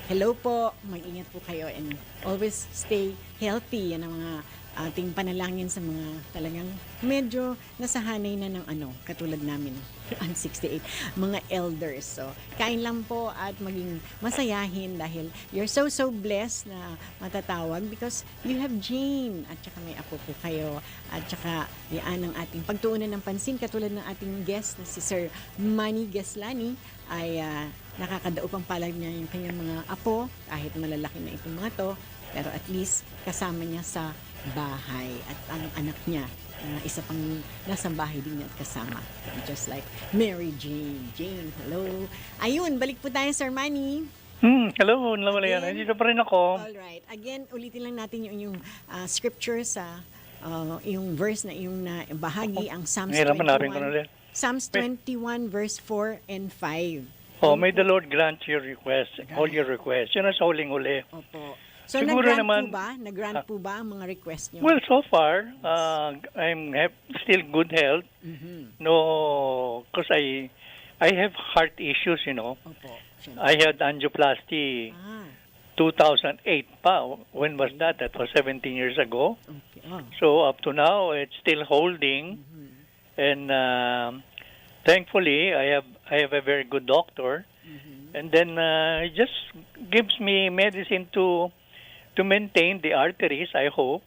Speaker 5: Hello po. Mag-ingat po kayo and always stay healthy. Yan ang mga ating panalangin sa mga talagang medyo nasahanay na ng katulad namin. I'm 68. Mga elders. So, kain lang po at maging masayahin dahil you're so blessed na matatawag because you have Jane at saka may apo po kayo at saka yan ang ating pagtuunan ng pansin katulad ng ating guest na si Sir Manny Geslani ay nakakadaop ang palad niya yung kanyang mga apo kahit malalaki na itong mga to pero at least kasama niya sa bahay at ang anak niya isa pang nasa bahay din niya at kasama. Just like Mary Jane. Jane, hello. Ayun, balik po tayo, Sir Manny.
Speaker 7: Hello, Nawalayan. Dito pa rin ako.
Speaker 5: Alright. Again, ulitin lang natin yung scripture sa yung verse na yung bahagi, ang Psalms 21. Psalms 21 verse 4 and 5.
Speaker 7: Oh, may the Lord grant your request, all your requests. Yun ang sa huling-huli.
Speaker 5: Opo. So,
Speaker 7: Siguro
Speaker 5: nag-grant po ba ang mga request niyo?
Speaker 7: Well, so far, I'm still good health. No, because I I have heart issues, you know.
Speaker 5: Opo.
Speaker 7: I had angioplasty
Speaker 5: Ah,
Speaker 7: 2008 pa. When was that? That was 17 years ago.
Speaker 5: okay. Oh.
Speaker 7: So up to now, it's still holding. And thankfully, I have a very good doctor. And then he just gives me medicine to maintain the arteries, I hope.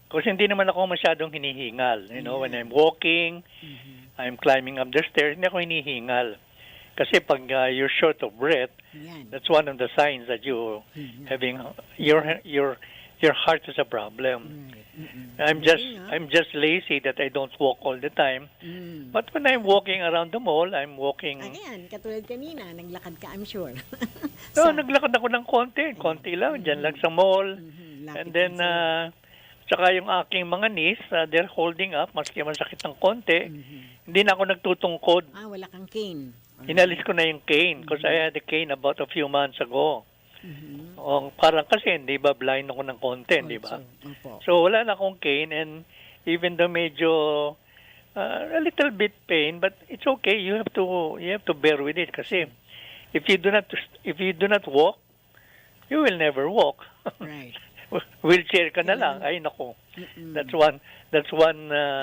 Speaker 7: Kasi hindi naman ako masyadong hinihingal. You know, when I'm walking, I'm climbing up the stairs, hindi ako hinihingal. Kasi pag you're short of breath,
Speaker 5: Yan.
Speaker 7: that's one of the signs that you having your heart is a problem. I'm just lazy that I don't walk all the time. But when I'm walking around the mall, I'm walking.
Speaker 5: Ayan, katulad kanina, naglakad ka, I'm sure.
Speaker 7: So, naglakad ako ng konti lang, dyan lang sa mall. And then, tsaka yung aking mga knees, they're holding up, maski masakit ng konti. Hindi na ako nagtutungkod.
Speaker 5: Wala kang cane.
Speaker 7: Inalis ko na yung cane because I had a cane about a few months ago. Parang kasi, hindi ba, blind ako ng konti, di ba? So, wala na akong cane and even though medyo a little bit pain, but it's okay. You have to bear with it kasi if you do not walk, you will never walk.
Speaker 5: Right.
Speaker 7: Wheelchair ka na lang. Ay, nako. That's one.
Speaker 5: At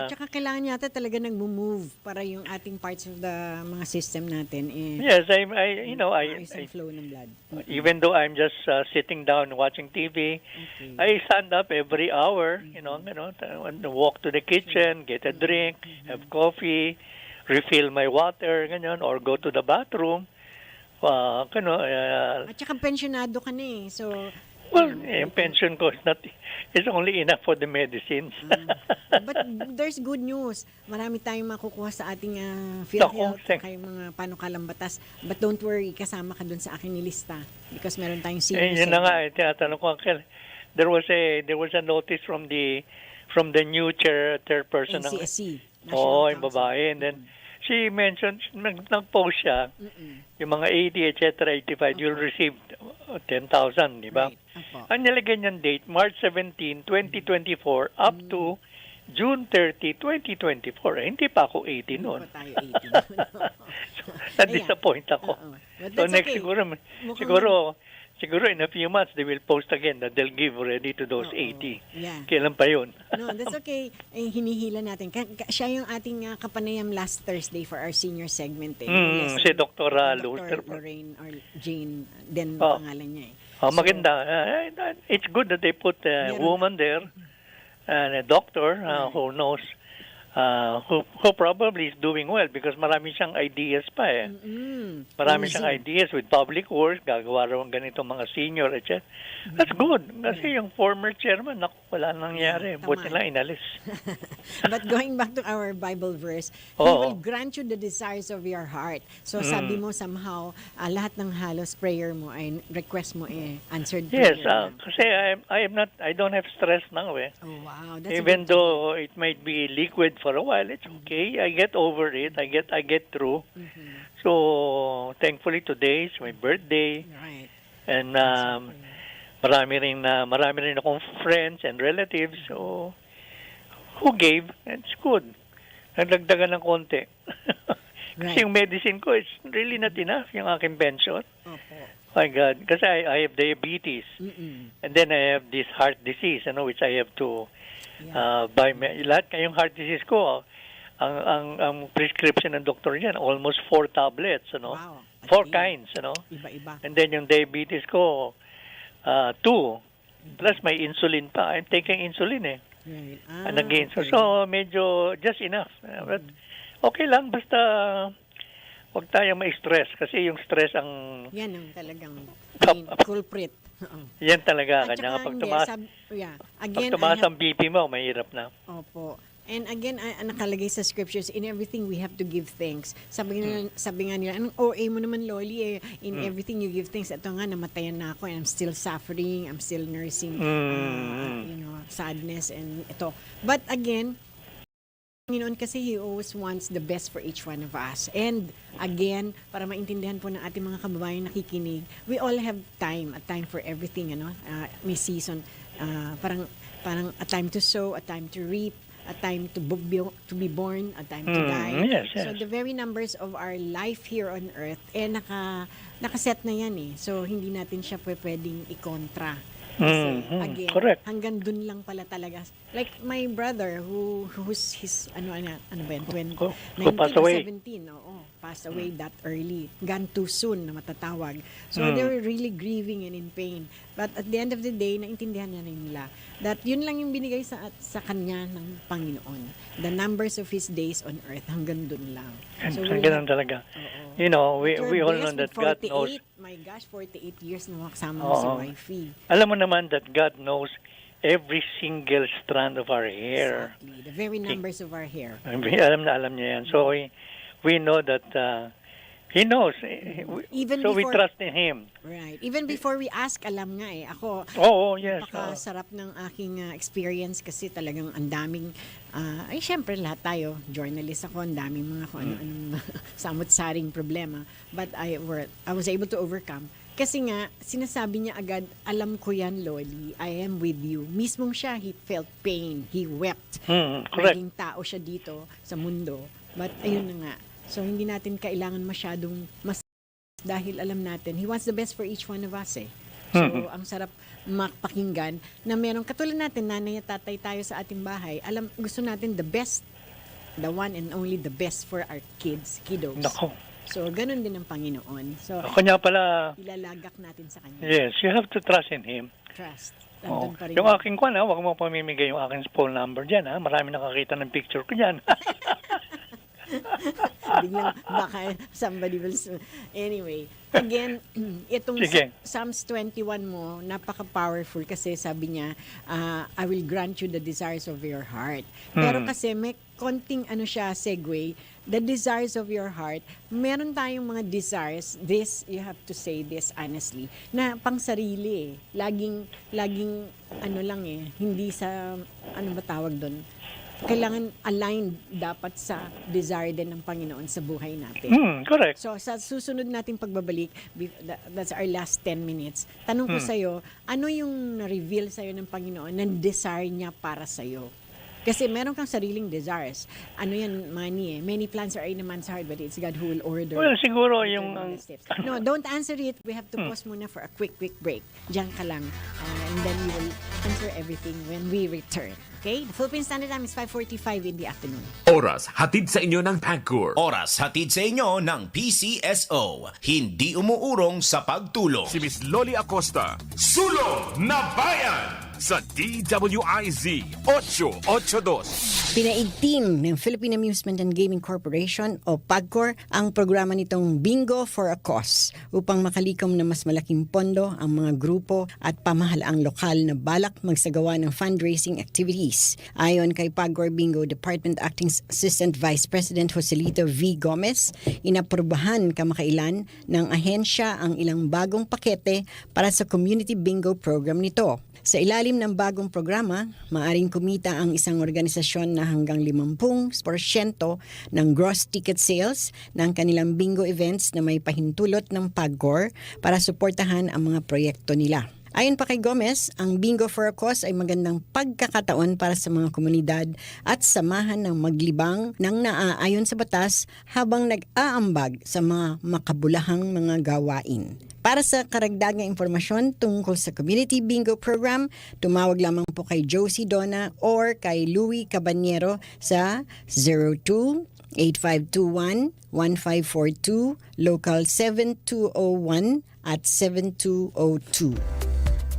Speaker 5: saka kailangan yata talaga nag-move para yung ating parts of the mga system natin.
Speaker 7: Yes, I
Speaker 5: ayos ang flow ng blood.
Speaker 7: even though I'm just sitting down watching TV, I stand up every hour, walk to the kitchen, get a drink, have coffee, refill my water, ganyan, or go to the bathroom.
Speaker 5: At saka pensionado ka na eh. So,
Speaker 7: well, yung pension ko is only enough for the medicines.
Speaker 5: but there's good news. Marami tayong makukuha sa ating PhilHealth at yung mga panukalang batas. But don't worry, kasama ka dun sa aking nilista because meron tayong senior
Speaker 7: yun na nga, tinatanong ko, Uncle. There was a notice from the new chairperson ng
Speaker 5: NCSC.
Speaker 7: yung babae. And then she mentioned, nag-post siya, yung mga 80, etc., 85, you'll receive 10,000, di ba?
Speaker 5: Right.
Speaker 7: Ang nilagay niyang date, March 17, 2024, up to June 30, 2024. Hindi pa ako 80 noon.
Speaker 5: Hindi pa tayo 80 noon.
Speaker 7: Na-disappoint ako. So next,
Speaker 5: okay.
Speaker 7: siguro in a few months, they will post again that they'll give already to those 80.
Speaker 5: Yeah.
Speaker 7: Kailan pa yun?
Speaker 5: No, that's okay. Hinihila natin. Siya yung ating kapanayam last Thursday for our senior segment.
Speaker 7: Si Dr.
Speaker 5: Lorraine or Jane, then pangalan niya eh.
Speaker 7: Maganda. It's good that they put a woman there and a doctor who knows, who probably is doing well because marami siyang ideas pa eh. Marami siyang ideas with public works, gagawa raw ng ganitong mga senior, etc. That's good. Kasi yung former chairman, wala nangyari. Buti lang inalis.
Speaker 5: But going back to our Bible verse, He will grant you the desires of your heart. So sabi mo somehow, lahat ng halos prayer mo ay request mo answered prayer.
Speaker 7: Yes, kasi I don't have stress now eh.
Speaker 5: Oh wow, that's
Speaker 7: even though it might be liquid for a while, it's okay. I get over it. I get through. So thankfully today is my birthday.
Speaker 5: Right.
Speaker 7: And marami rin akong friends and relatives who gave. It's good. Nagdagdagan ng konti. Kasi yung medicine ko is really not enough, yung aking pension. My God. Kasi I have diabetes. And then I have this heart disease, which I have to buy. Lahat kayong heart disease ko, ang prescription ng doktor niyan, almost 4 tablets,
Speaker 5: Wow.
Speaker 7: 4 kinds,
Speaker 5: Iba-iba.
Speaker 7: And then yung diabetes ko, 2. Plus may insulin pa. I'm taking insulin eh.
Speaker 5: Right.
Speaker 7: And again, so medyo just enough. But okay lang, basta huwag tayong ma-stress kasi yung stress ang
Speaker 5: Yan ang talagang culprit.
Speaker 7: yan talaga.
Speaker 5: At
Speaker 7: Kanya
Speaker 5: saka
Speaker 7: pag
Speaker 5: again,
Speaker 7: tumaas ang BP mo, mahirap na.
Speaker 5: Opo. And again, nakalagay sa scriptures, in everything we have to give thanks. Sabi nga nila, anong OA mo naman, Loli, in everything you give thanks. Ito nga, namatayan na ako and I'm still suffering, I'm still nursing, sadness and ito. But again, Panginoon kasi He always wants the best for each one of us. And again, para maintindihan po ng ating mga kababayan nakikinig, we all have time, a time for everything, may season. Parang a time to sow, a time to reap, a time to be born, a time to die.
Speaker 7: Yes, yes.
Speaker 5: So the very numbers of our life here on earth, nakaset na yan eh. So hindi natin siya pwedeng ikontra. Kasi again,
Speaker 7: correct.
Speaker 5: hanggang dun lang pala talaga. Like my brother who's his ano ba yan, 19
Speaker 7: passed
Speaker 5: or
Speaker 7: away.
Speaker 5: 17, passed away that early. Gone too soon na matatawag. So they were really grieving and in pain. But at the end of the day, naintindihan na rin nila that yun lang yung binigay sa kanya ng Panginoon. The numbers of his days on earth, hanggang dun lang. So
Speaker 7: Ganun talaga. You know, we all know that God knows.
Speaker 5: My gosh, 48 years na makasama mo si wifey.
Speaker 7: Alam mo naman that God knows every single strand of our hair.
Speaker 5: Exactly. The very numbers of our hair.
Speaker 7: Alam niya yan. So we know that He knows.
Speaker 5: Even
Speaker 7: so
Speaker 5: before,
Speaker 7: we trust in Him.
Speaker 5: Right. Even before we ask, alam nga eh. Ako,
Speaker 7: yes.
Speaker 5: napakasarap ng aking experience kasi talagang ang daming, syempre lahat tayo, journalist ako, ang daming mga kung ano-anong samot-saring problema. But I was able to overcome. Kasi nga, sinasabi niya agad, alam ko yan, Loli, I am with you. Mismong siya, he felt pain, he wept.
Speaker 7: Correct.
Speaker 5: Naging tao siya dito sa mundo. But ayun na nga. So, hindi natin kailangan masyadong dahil alam natin, He wants the best for each one of us eh. So, ang sarap makpakinggan na meron, katulad natin, nanay at tatay tayo sa ating bahay, gusto natin the best, the one and only the best for our kiddos.
Speaker 7: Nako.
Speaker 5: So, ganun din ang Panginoon. So,
Speaker 7: Ako niya pala,
Speaker 5: ilalagak natin sa Kanya.
Speaker 7: yes, you have to trust in Him.
Speaker 5: Trust. Nandun pa rin.
Speaker 7: Yung aking huwag mo pamimigay yung aking phone number dyan, ha? Marami nakakita ng picture ko dyan.
Speaker 5: Biglang baka somebody will... Anyway, again, itong Psalms 21 mo, napaka-powerful kasi sabi niya, I will grant you the desires of your heart. Pero kasi may konting segue, the desires of your heart, meron tayong mga desires, this, you have to say this honestly, na pang sarili eh. Laging, hindi sa, ano ba tawag doon? Kailangan aligned dapat sa desire din ng Panginoon sa buhay natin.
Speaker 7: Correct.
Speaker 5: So, sa susunod nating pagbabalik, that's our last 10 minutes, tanong ko sa'yo, ano yung na-reveal sa'yo ng Panginoon na desire niya para sa'yo? Kasi meron kang sariling desires. Ano yan, money eh. Many plans are in a man's heart, but it's God who will order.
Speaker 7: Well, siguro yung...
Speaker 5: No, don't answer it. We have to pause muna for a quick break. Diyan ka lang. And then we will answer everything when we return. Okay? The Philippine Standard Time is 5:45 in the afternoon.
Speaker 2: Oras, hatid sa inyo ng PAGCOR.
Speaker 8: Oras hatid sa inyo ng PCSO. Hindi umuurong sa pagtulong.
Speaker 2: Si Miss Loli Acosta, Sulong na Bayan! Sa DWIZ 882.
Speaker 5: Pinaigting ng Philippine Amusement and Gaming Corporation o PAGCOR ang programa nitong Bingo for a Cause upang makalikom na mas malaking pondo ang mga grupo at pamahalaang lokal na balak magsagawa ng fundraising activities. Ayon kay PAGCOR Bingo Department Acting Assistant Vice President Joselito V. Gomez, inaprubahan kamakailan ng ahensya ang ilang bagong pakete para sa community bingo program nito. Sa ilalim ng bagong programa, maaring kumita ang isang organisasyon na hanggang 50% ng gross ticket sales ng kanilang bingo events na may pahintulot ng PAGCOR para suportahan ang mga proyekto nila. Ayon pa kay Gomez, ang Bingo for a Cause ay magandang pagkakataon para sa mga komunidad at samahan ng maglibang ng naaayon sa batas habang nag-aambag sa mga makabulahang mga gawain. Para sa karagdagang impormasyon tungkol sa Community Bingo Program, tumawag lamang po kay Josie Dona or kay Louie Cabanyero sa 02-8521-1542, local 7201 at 7202.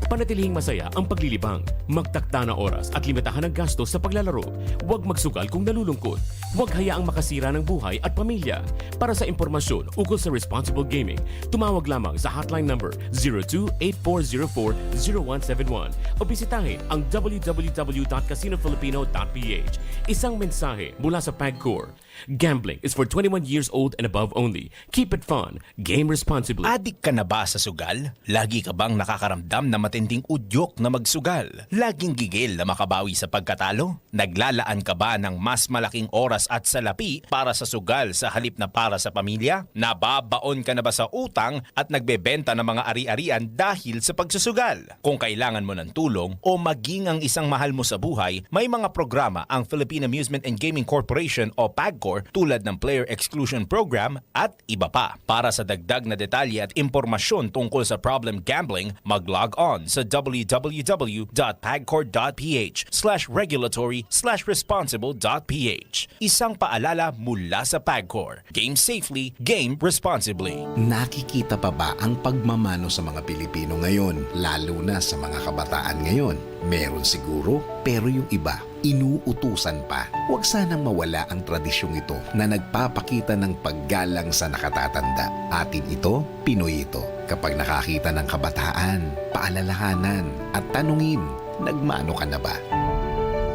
Speaker 2: Panatilihing masaya ang paglilibang, magtakda na oras at limitahan ang gastos sa paglalaro. Huwag magsugal kung nalulungkot. Huwag hayaang makasira ng buhay at pamilya. Para sa impormasyon ukol sa responsible gaming, tumawag lamang sa hotline number 02-8404-0171 o bisitahin ang www.casinofilipino.ph. Isang mensahe mula sa PAGCOR, Gambling is for 21 years old and above only. Keep it fun. Game responsibly.
Speaker 8: Adik ka na ba sa sugal? Lagi ka bang nakakaramdam na matinding udyok na magsugal? Laging gigil na makabawi sa pagkatalo? Naglalaan ka ba ng mas malaking oras at salapi para sa sugal sa halip na para sa pamilya? Nababaon ka na ba sa utang at nagbebenta ng mga ari-arian dahil sa pagsusugal? Kung kailangan mo ng tulong o maging ang isang mahal mo sa buhay, may mga programa ang Philippine Amusement and Gaming Corporation o PAGCOR tulad ng Player Exclusion Program at iba pa. Para sa dagdag na detalye at impormasyon tungkol sa problem gambling, mag-log on sa www.pagcor.ph/regulatory/responsible.ph. Isang paalala mula sa PAGCOR. Game safely, game responsibly.
Speaker 1: Nakikita pa ba ang pagmamano sa mga Pilipino ngayon, lalo na sa mga kabataan ngayon? Meron siguro, pero yung iba, inuutusan pa. Huwag sanang mawala ang tradisyong ito na nagpapakita ng paggalang sa nakatatanda. Atin ito, Pinoy ito. Kapag nakakita ng kabataan, paalalahanan at tanungin, nagmano ka na ba?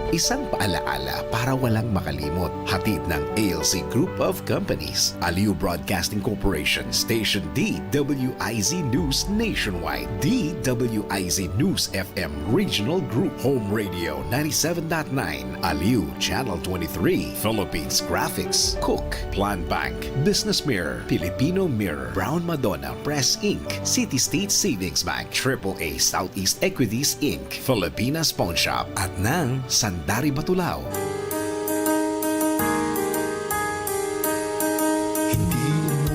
Speaker 1: Isang paalaala para walang makalimot. Hatid ng ALC Group of Companies, Aliw Broadcasting Corporation, Station DWIZ News Nationwide, DWIZ News FM Regional Group, Home Radio 97.9, Aliw Channel 23, Philippines Graphics, Cook, Plan Bank, Business Mirror, Filipino Mirror, Brown Madonna Press Inc., City State Savings Bank, AAA Southeast Equities Inc., Filipinas Pawn Shop, at ng Dari Batulao.
Speaker 10: Hindi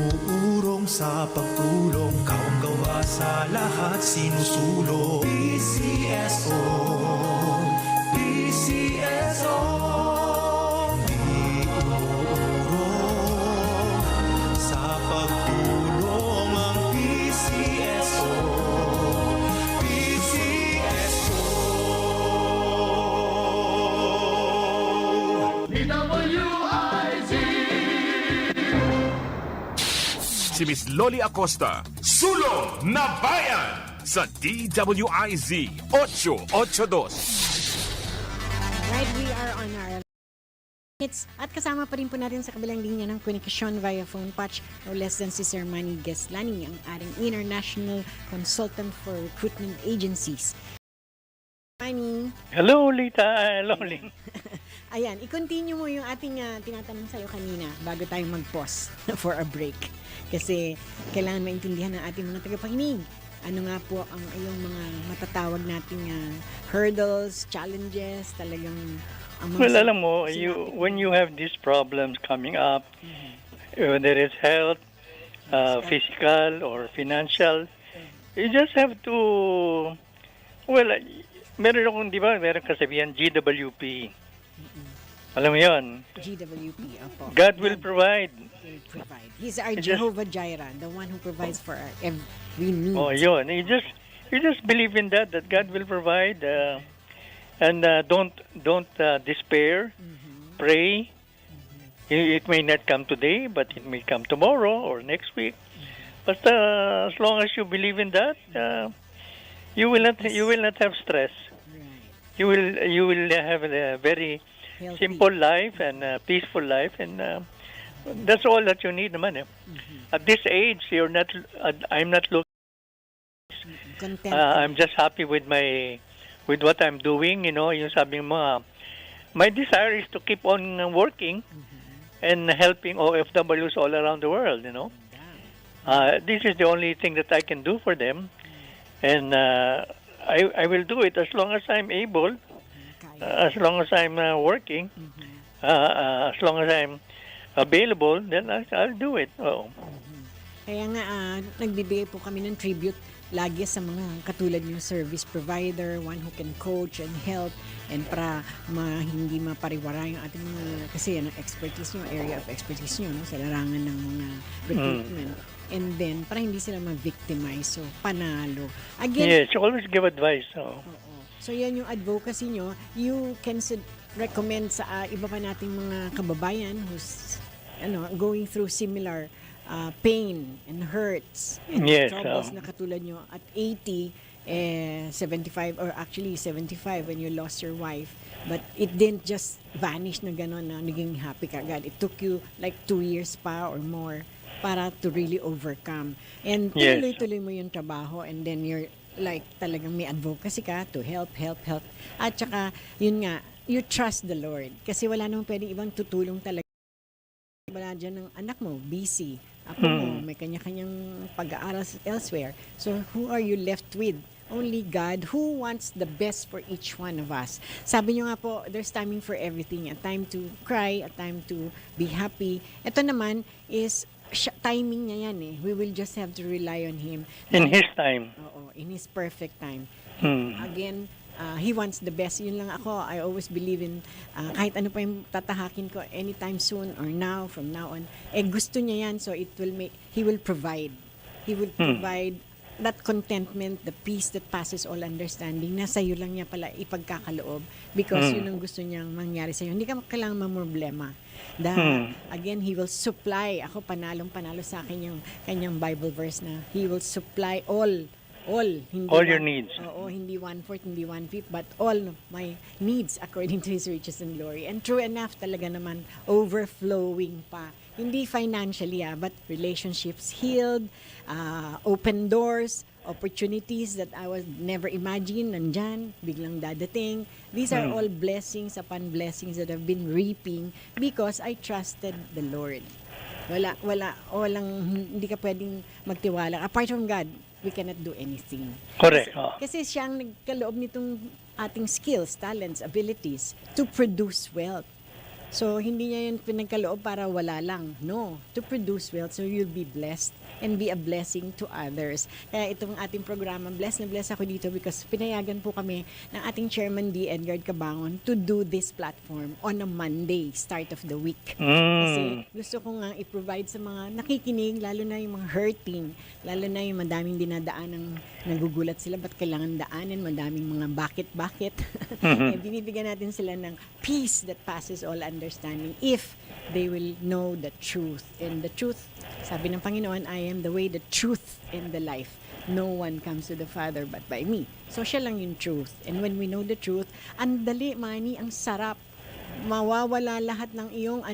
Speaker 10: umuurong sa pagtulong, kawang-gawa sa lahat sinusulong. PCSO, PCSO. Hindi umuurong sa pagtulong ang PCSO.
Speaker 2: Si Miss Loli Acosta, Sulong na Bayan sa DWIZ 882.
Speaker 5: Right, we are on our minutes at kasama pa rin po natin sa kabilang linya ng komunikasyon via phone patch no less than si Sir Manny Geslani, ang ating international consultant for recruitment agencies. Manny.
Speaker 7: Hello, Lita. Hello, Ling.
Speaker 5: Ayan, i-continue mo yung ating tinatanong sa'yo kanina bago tayo mag-pause for a break. Kasi kailangan maintindihan ng ating mga tagapakinig. Ano nga po ang iyong mga matatawag nating hurdles, challenges, talagang
Speaker 7: well, alam mo, when you have these problems coming up, whether it's health, physical, or financial, you just have to, well, meron akong, di ba, meron kasabihan, GWP. Alam mo yun?
Speaker 5: GWP, opo.
Speaker 7: God will provide.
Speaker 5: He's our Jehovah Jireh, the one who provides for our every need.
Speaker 7: Oh, yun. You just believe in that God will provide, and don't despair. Pray. It may not come today, but it may come tomorrow or next week. But as long as you believe in that, you will not have stress. You will have a very healthy, simple life and peaceful life, and that's all that you need, naman. At this age, I'm not looking. I'm just happy with what I'm doing. You know, yung sabi mo, my desire is to keep on working and helping OFWs all around the world. You know, this is the only thing that I can do for them, and I will do it as long as I'm able. As long as I'm working, as long as I'm available, then I'll do it. Oh.
Speaker 5: Kaya nga, nagbibigay po kami ng tribute lagi sa mga katulad yung service provider, one who can coach and help, and para hindi mapariwara yung ating mga, kasi yan ang expertise nyo, area of expertise nyo, no, sa larangan ng mga recruitment. And then, para hindi sila ma-victimize, so panalo. Again,
Speaker 7: yes, you always give advice. So.
Speaker 5: So yan yung advocacy nyo. You can recommend sa iba pa nating mga kababayan who's going through similar pain and hurts and troubles na katulad nyo at 80, 75, or actually 75 when you lost your wife. But it didn't just vanish na gano'n na naging happy ka agad. It took you like 2 years pa or more para to really overcome. And
Speaker 7: Yes.
Speaker 5: tuloy-tuloy mo yung trabaho and then you're like talagang may advocacy ka to help. At saka, yun nga, you trust the Lord. Kasi wala namang pwedeng ibang tutulong talaga. Wala dyan ng anak mo, busy. Ako mo, may kanya-kanyang pag-aaral elsewhere. So, who are you left with? Only God who wants the best for each one of us. Sabi nyo nga po, there's timing for everything. A time to cry, a time to be happy. Ito naman is timing niya yan eh. We will just have to rely on Him.
Speaker 7: In His time.
Speaker 5: Oo, in His perfect time.
Speaker 7: Hmm.
Speaker 5: Again, He wants the best. Yun lang ako. I always believe in kahit ano pa yung tatahakin ko anytime soon or now, from now on. Gusto niya yan. So it will He will provide. He will provide that contentment, the peace that passes all understanding. Nasa iyo lang niya pala ipagkakaloob because yun ang gusto niyang mangyari sa iyo. Hindi ka kailangang mamroblema. Again, He will supply. Ako panalong-panalo sa akin yung kanyang Bible verse na He will supply all, hindi
Speaker 7: All your needs.
Speaker 5: Oo, hindi 1/4, hindi 1/5, but all my needs according to His riches and glory. And true enough, talaga naman, overflowing pa. Hindi financially, but relationships healed, open doors, opportunities that I was never imagined, nandyan, biglang dadating. These are all blessings upon blessings that I've been reaping because I trusted the Lord. Walang, hindi ka pwedeng magtiwala. Apart from God, we cannot do anything.
Speaker 7: Correct.
Speaker 5: Kasi siya ang nagkaloob nitong ating skills, talents, abilities to produce wealth. So, hindi niya yun pinagkaloob para wala lang. No, to produce wealth so you'll be blessed and be a blessing to others. Kaya itong ating programa, blessed na blessed ako dito because pinayagan po kami ng ating chairman D. Edgar Cabangon to do this platform on a Monday, start of the week. Kasi gusto ko nga i-provide sa mga nakikinig, lalo na yung mga hurting, lalo na yung madaming dinadaan ng nagugulat sila, ba't kailangan daanin, madaming mga bakit. Binibigyan natin sila ng peace that passes all understanding if they will know the truth. And the truth, sabi ng Panginoon, I am the way, the truth, and the life. No one comes to the Father but by me. So siya lang yung truth. And when we know the truth, ang dali, Manny, ang sarap. Mawawala lahat ng iyong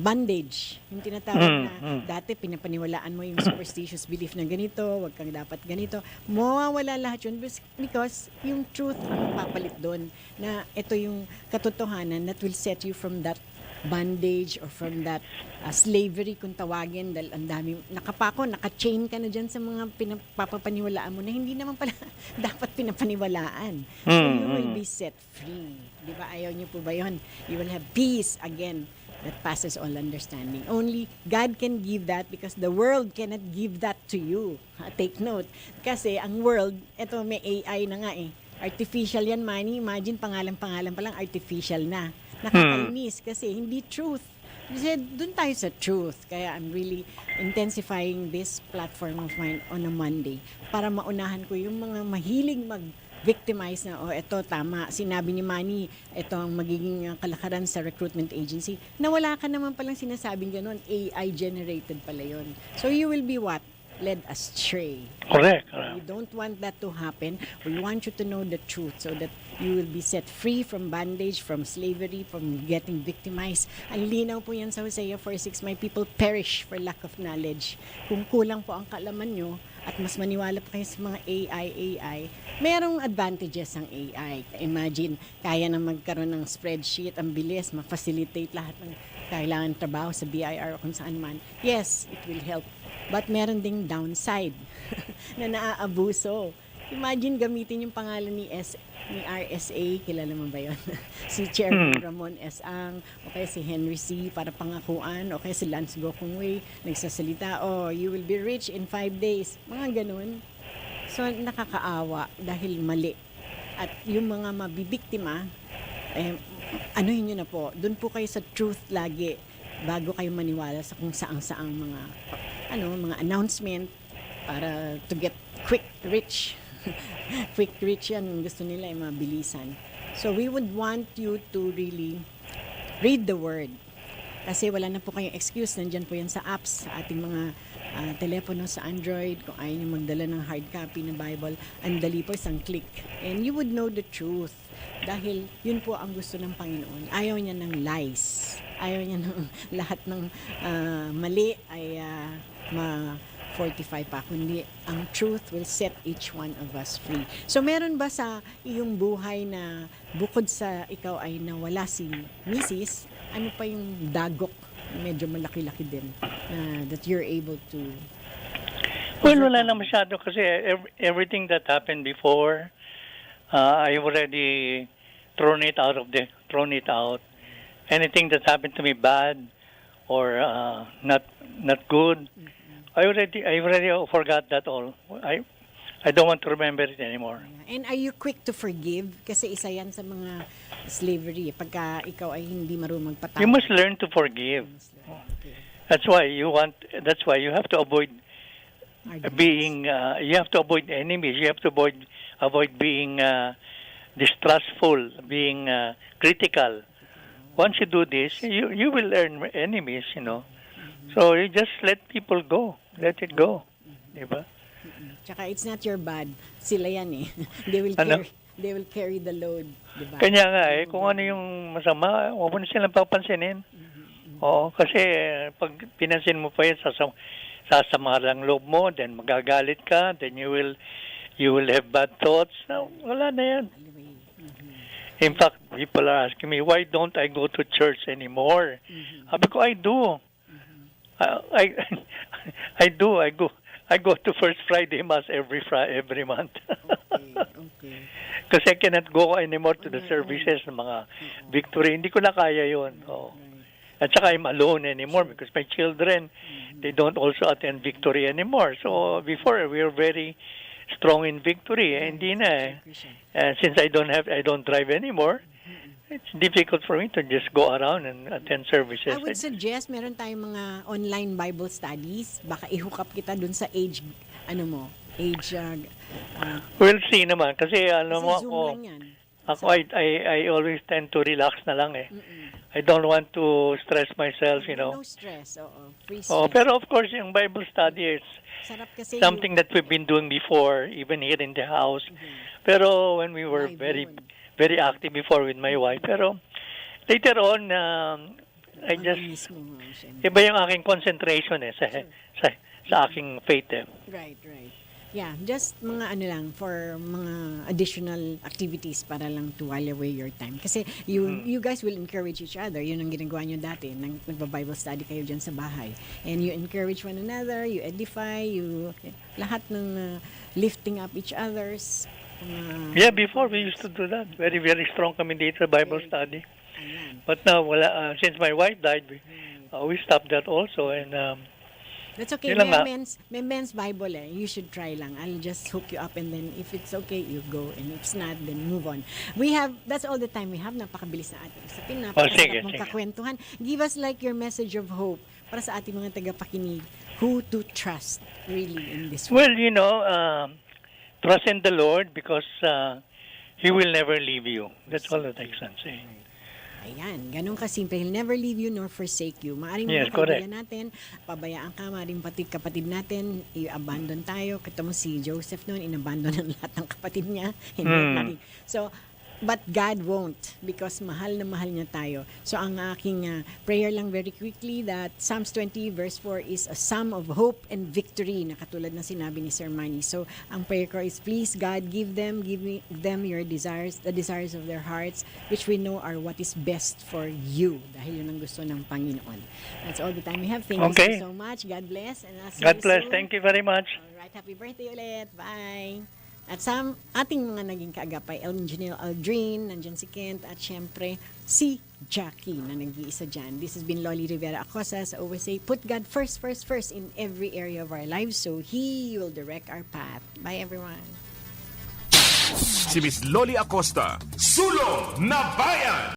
Speaker 5: bandage. Yung tinatawag na dati pinapaniwalaan mo yung superstitious belief na ganito, wag kang dapat ganito. Mawawala lahat yun because yung truth ang papalit doon na ito yung katotohanan that will set you from that bondage or from that slavery kung tawagin dahil ang dami naka-chain ka na dyan sa mga pinapapaniwalaan mo na hindi naman pala dapat pinapaniwalaan. So you will be set free. Di ba? Ayaw niyo po ba yun? You will have peace again that passes all understanding. Only God can give that because the world cannot give that to you. Take note. Kasi ang world, eto may AI na nga eh. Artificial yan, Manny. Imagine, pangalan pa lang, artificial na. Nakakainis kasi hindi truth. Kasi doon tayo sa truth. Kaya I'm really intensifying this platform of mine on a Monday para maunahan ko yung mga mahilig victimize na, eto tama, sinabi ni Manny, ito ang magiging kalakaran sa recruitment agency, na wala ka naman palang sinasabing gano'n, AI generated pala yun. So you will be what? Led astray.
Speaker 7: Correct.
Speaker 5: We don't want that to happen. We want you to know the truth so that you will be set free from bondage, from slavery, from getting victimized. Ang linaw po yan sa Hosea 4:6, my people perish for lack of knowledge. Kung kulang po ang kaalaman nyo at mas maniwala pa kayo sa mga AI, merong advantages ang AI. Imagine, kaya na magkaroon ng spreadsheet, ang bilis, ma-facilitate lahat ng kailangan trabaho sa BIR o kung saan man. Yes, it will help. But meron ding downside na naaabuso. Imagine gamitin yung pangalan ni RSA, kilala mo ba yun? Si Chairman Ramon S. Ang, o kaya si Henry C. para pangakuan, o kaya si Lance Gokongwei, nagsasalita, you will be rich in 5 days. Mga ganun. So, nakakaawa dahil mali. At yung mga mabibiktima, anuhin nyo na po, dun po kayo sa truth lagi bago kayo maniwala sa kung saang-saang mga announcement para to get quick rich. Quick rich yan, gusto nila ay mabilisan. So we would want you to really read the word. Kasi wala na po kayong excuse. Nandyan po yan sa apps, sa ating mga telepono sa Android. Kung ayaw nyo magdala ng hard copy ng Bible, ang dali po, isang click. And you would know the truth. Dahil yun po ang gusto ng Panginoon. Ayaw niya ng lies. Ayaw niya ng lahat ng mali ay ma-fortify pa. Kundi ang truth will set each one of us free. So meron ba sa iyong buhay na bukod sa ikaw ay nawala si Mrs., ano pa yung dagok medyo malaki-laki din that you're able to...
Speaker 7: Well, wala na masyado kasi everything that happened before, I already thrown it out. Anything that happened to me bad or not good, I already forgot that all. I don't want to remember it anymore.
Speaker 5: And are you quick to forgive? Kasi isa yan sa mga slavery. Pagka ikaw ay hindi marunong magpatawad.
Speaker 7: You must learn to forgive.
Speaker 5: Okay.
Speaker 7: That's why you have to avoid being. You have to avoid enemies. You have to avoid being distrustful, being critical. Once you do this, you will earn enemies. So you just let people go. Let it go. Diba?
Speaker 5: Tsaka it's not your bad. Sila yan eh. They will carry the load. Diba?
Speaker 7: Kanya nga kung ano yung masama, huwag mo na silang papansinin. Oo, kasi pag pinansin mo pa yan, sasama lang loob mo, then magagalit ka, then you will have bad thoughts. No, wala na yan. In fact, people are asking me, why don't I go to church anymore? Sabi ko, I do. I do. I go to First Friday Mass every month.
Speaker 5: Okay.
Speaker 7: Kasi I cannot go anymore to the services ng mga victory. Hindi ko na kaya yun. At saka I'm alone anymore because my children, they don't also attend victory anymore. So before, we were very strong in victory. Hindi na. Since I don't drive anymore, it's difficult for me to just go around and attend services.
Speaker 5: I would suggest meron tayong mga online Bible studies. Baka i-hook up kita dun sa age,
Speaker 7: we'll see naman. Kasi mo
Speaker 5: Zoom
Speaker 7: ako,
Speaker 5: lang yan.
Speaker 7: I always tend to relax na lang I don't want to stress myself,
Speaker 5: No stress, free stress.
Speaker 7: Pero of course, yung Bible study is
Speaker 5: Sarap kasi
Speaker 7: something that we've been doing before, even here in the house. Pero when we were very active before with my wife. Pero later on, I just iba yung aking concentration sa aking faith.
Speaker 5: Right. Yeah, just mga for mga additional activities para lang to while away your time. Kasi you guys will encourage each other. Yun ang ginagawa nyo dati. Nagba-Bible study kayo dyan sa bahay. And you encourage one another, you edify, lahat ng lifting up each other's.
Speaker 7: Before we used to do that. Very, very strong kami dito sa Bible study. But now, since my wife died, we stopped that also. And
Speaker 5: that's okay. May men's Bible You should try lang. I'll just hook you up and then if it's okay, you go. And if it's not, then move on. That's all the time we have. Napakabilis na ating usapin. Napakasarap mong kakwentuhan. Give us your message of hope para sa ating mga tagapakinig. Who to trust really in this world?
Speaker 7: Well, trust in the Lord because He will never leave you. That's all that I can say.
Speaker 5: Ayan, ganun kasimple. He'll never leave you nor forsake you. Maaring mga kaibigan natin, pabayaan ka, maaring kapatid natin, i-abandon tayo. Kita mo si Joseph noon, inabandon ng lahat ng kapatid niya. So, but God won't because mahal na mahal niya tayo. So, ang aking prayer lang very quickly that Psalms 20 verse 4 is a psalm of hope and victory na katulad na sinabi ni Sir Manny. So, ang prayer ko is please God, give them your desires, the desires of their hearts, which we know are what is best for you. Dahil yun ang gusto ng Panginoon. That's all the time we have. Thank you so much. God bless. And
Speaker 7: God bless. Thank you very much.
Speaker 5: Alright, happy birthday ulit. Bye. At sa ating mga naging kaagapay, Engineer Aldrin, nandyan si Kent, at syempre si Jackie na nag-iisa dyan. This has been Loli Rivera Acosta. As I always say, put God first in every area of our lives so He will direct our path. Bye everyone.
Speaker 2: Si Miss Loli Acosta, Sulong na Bayan!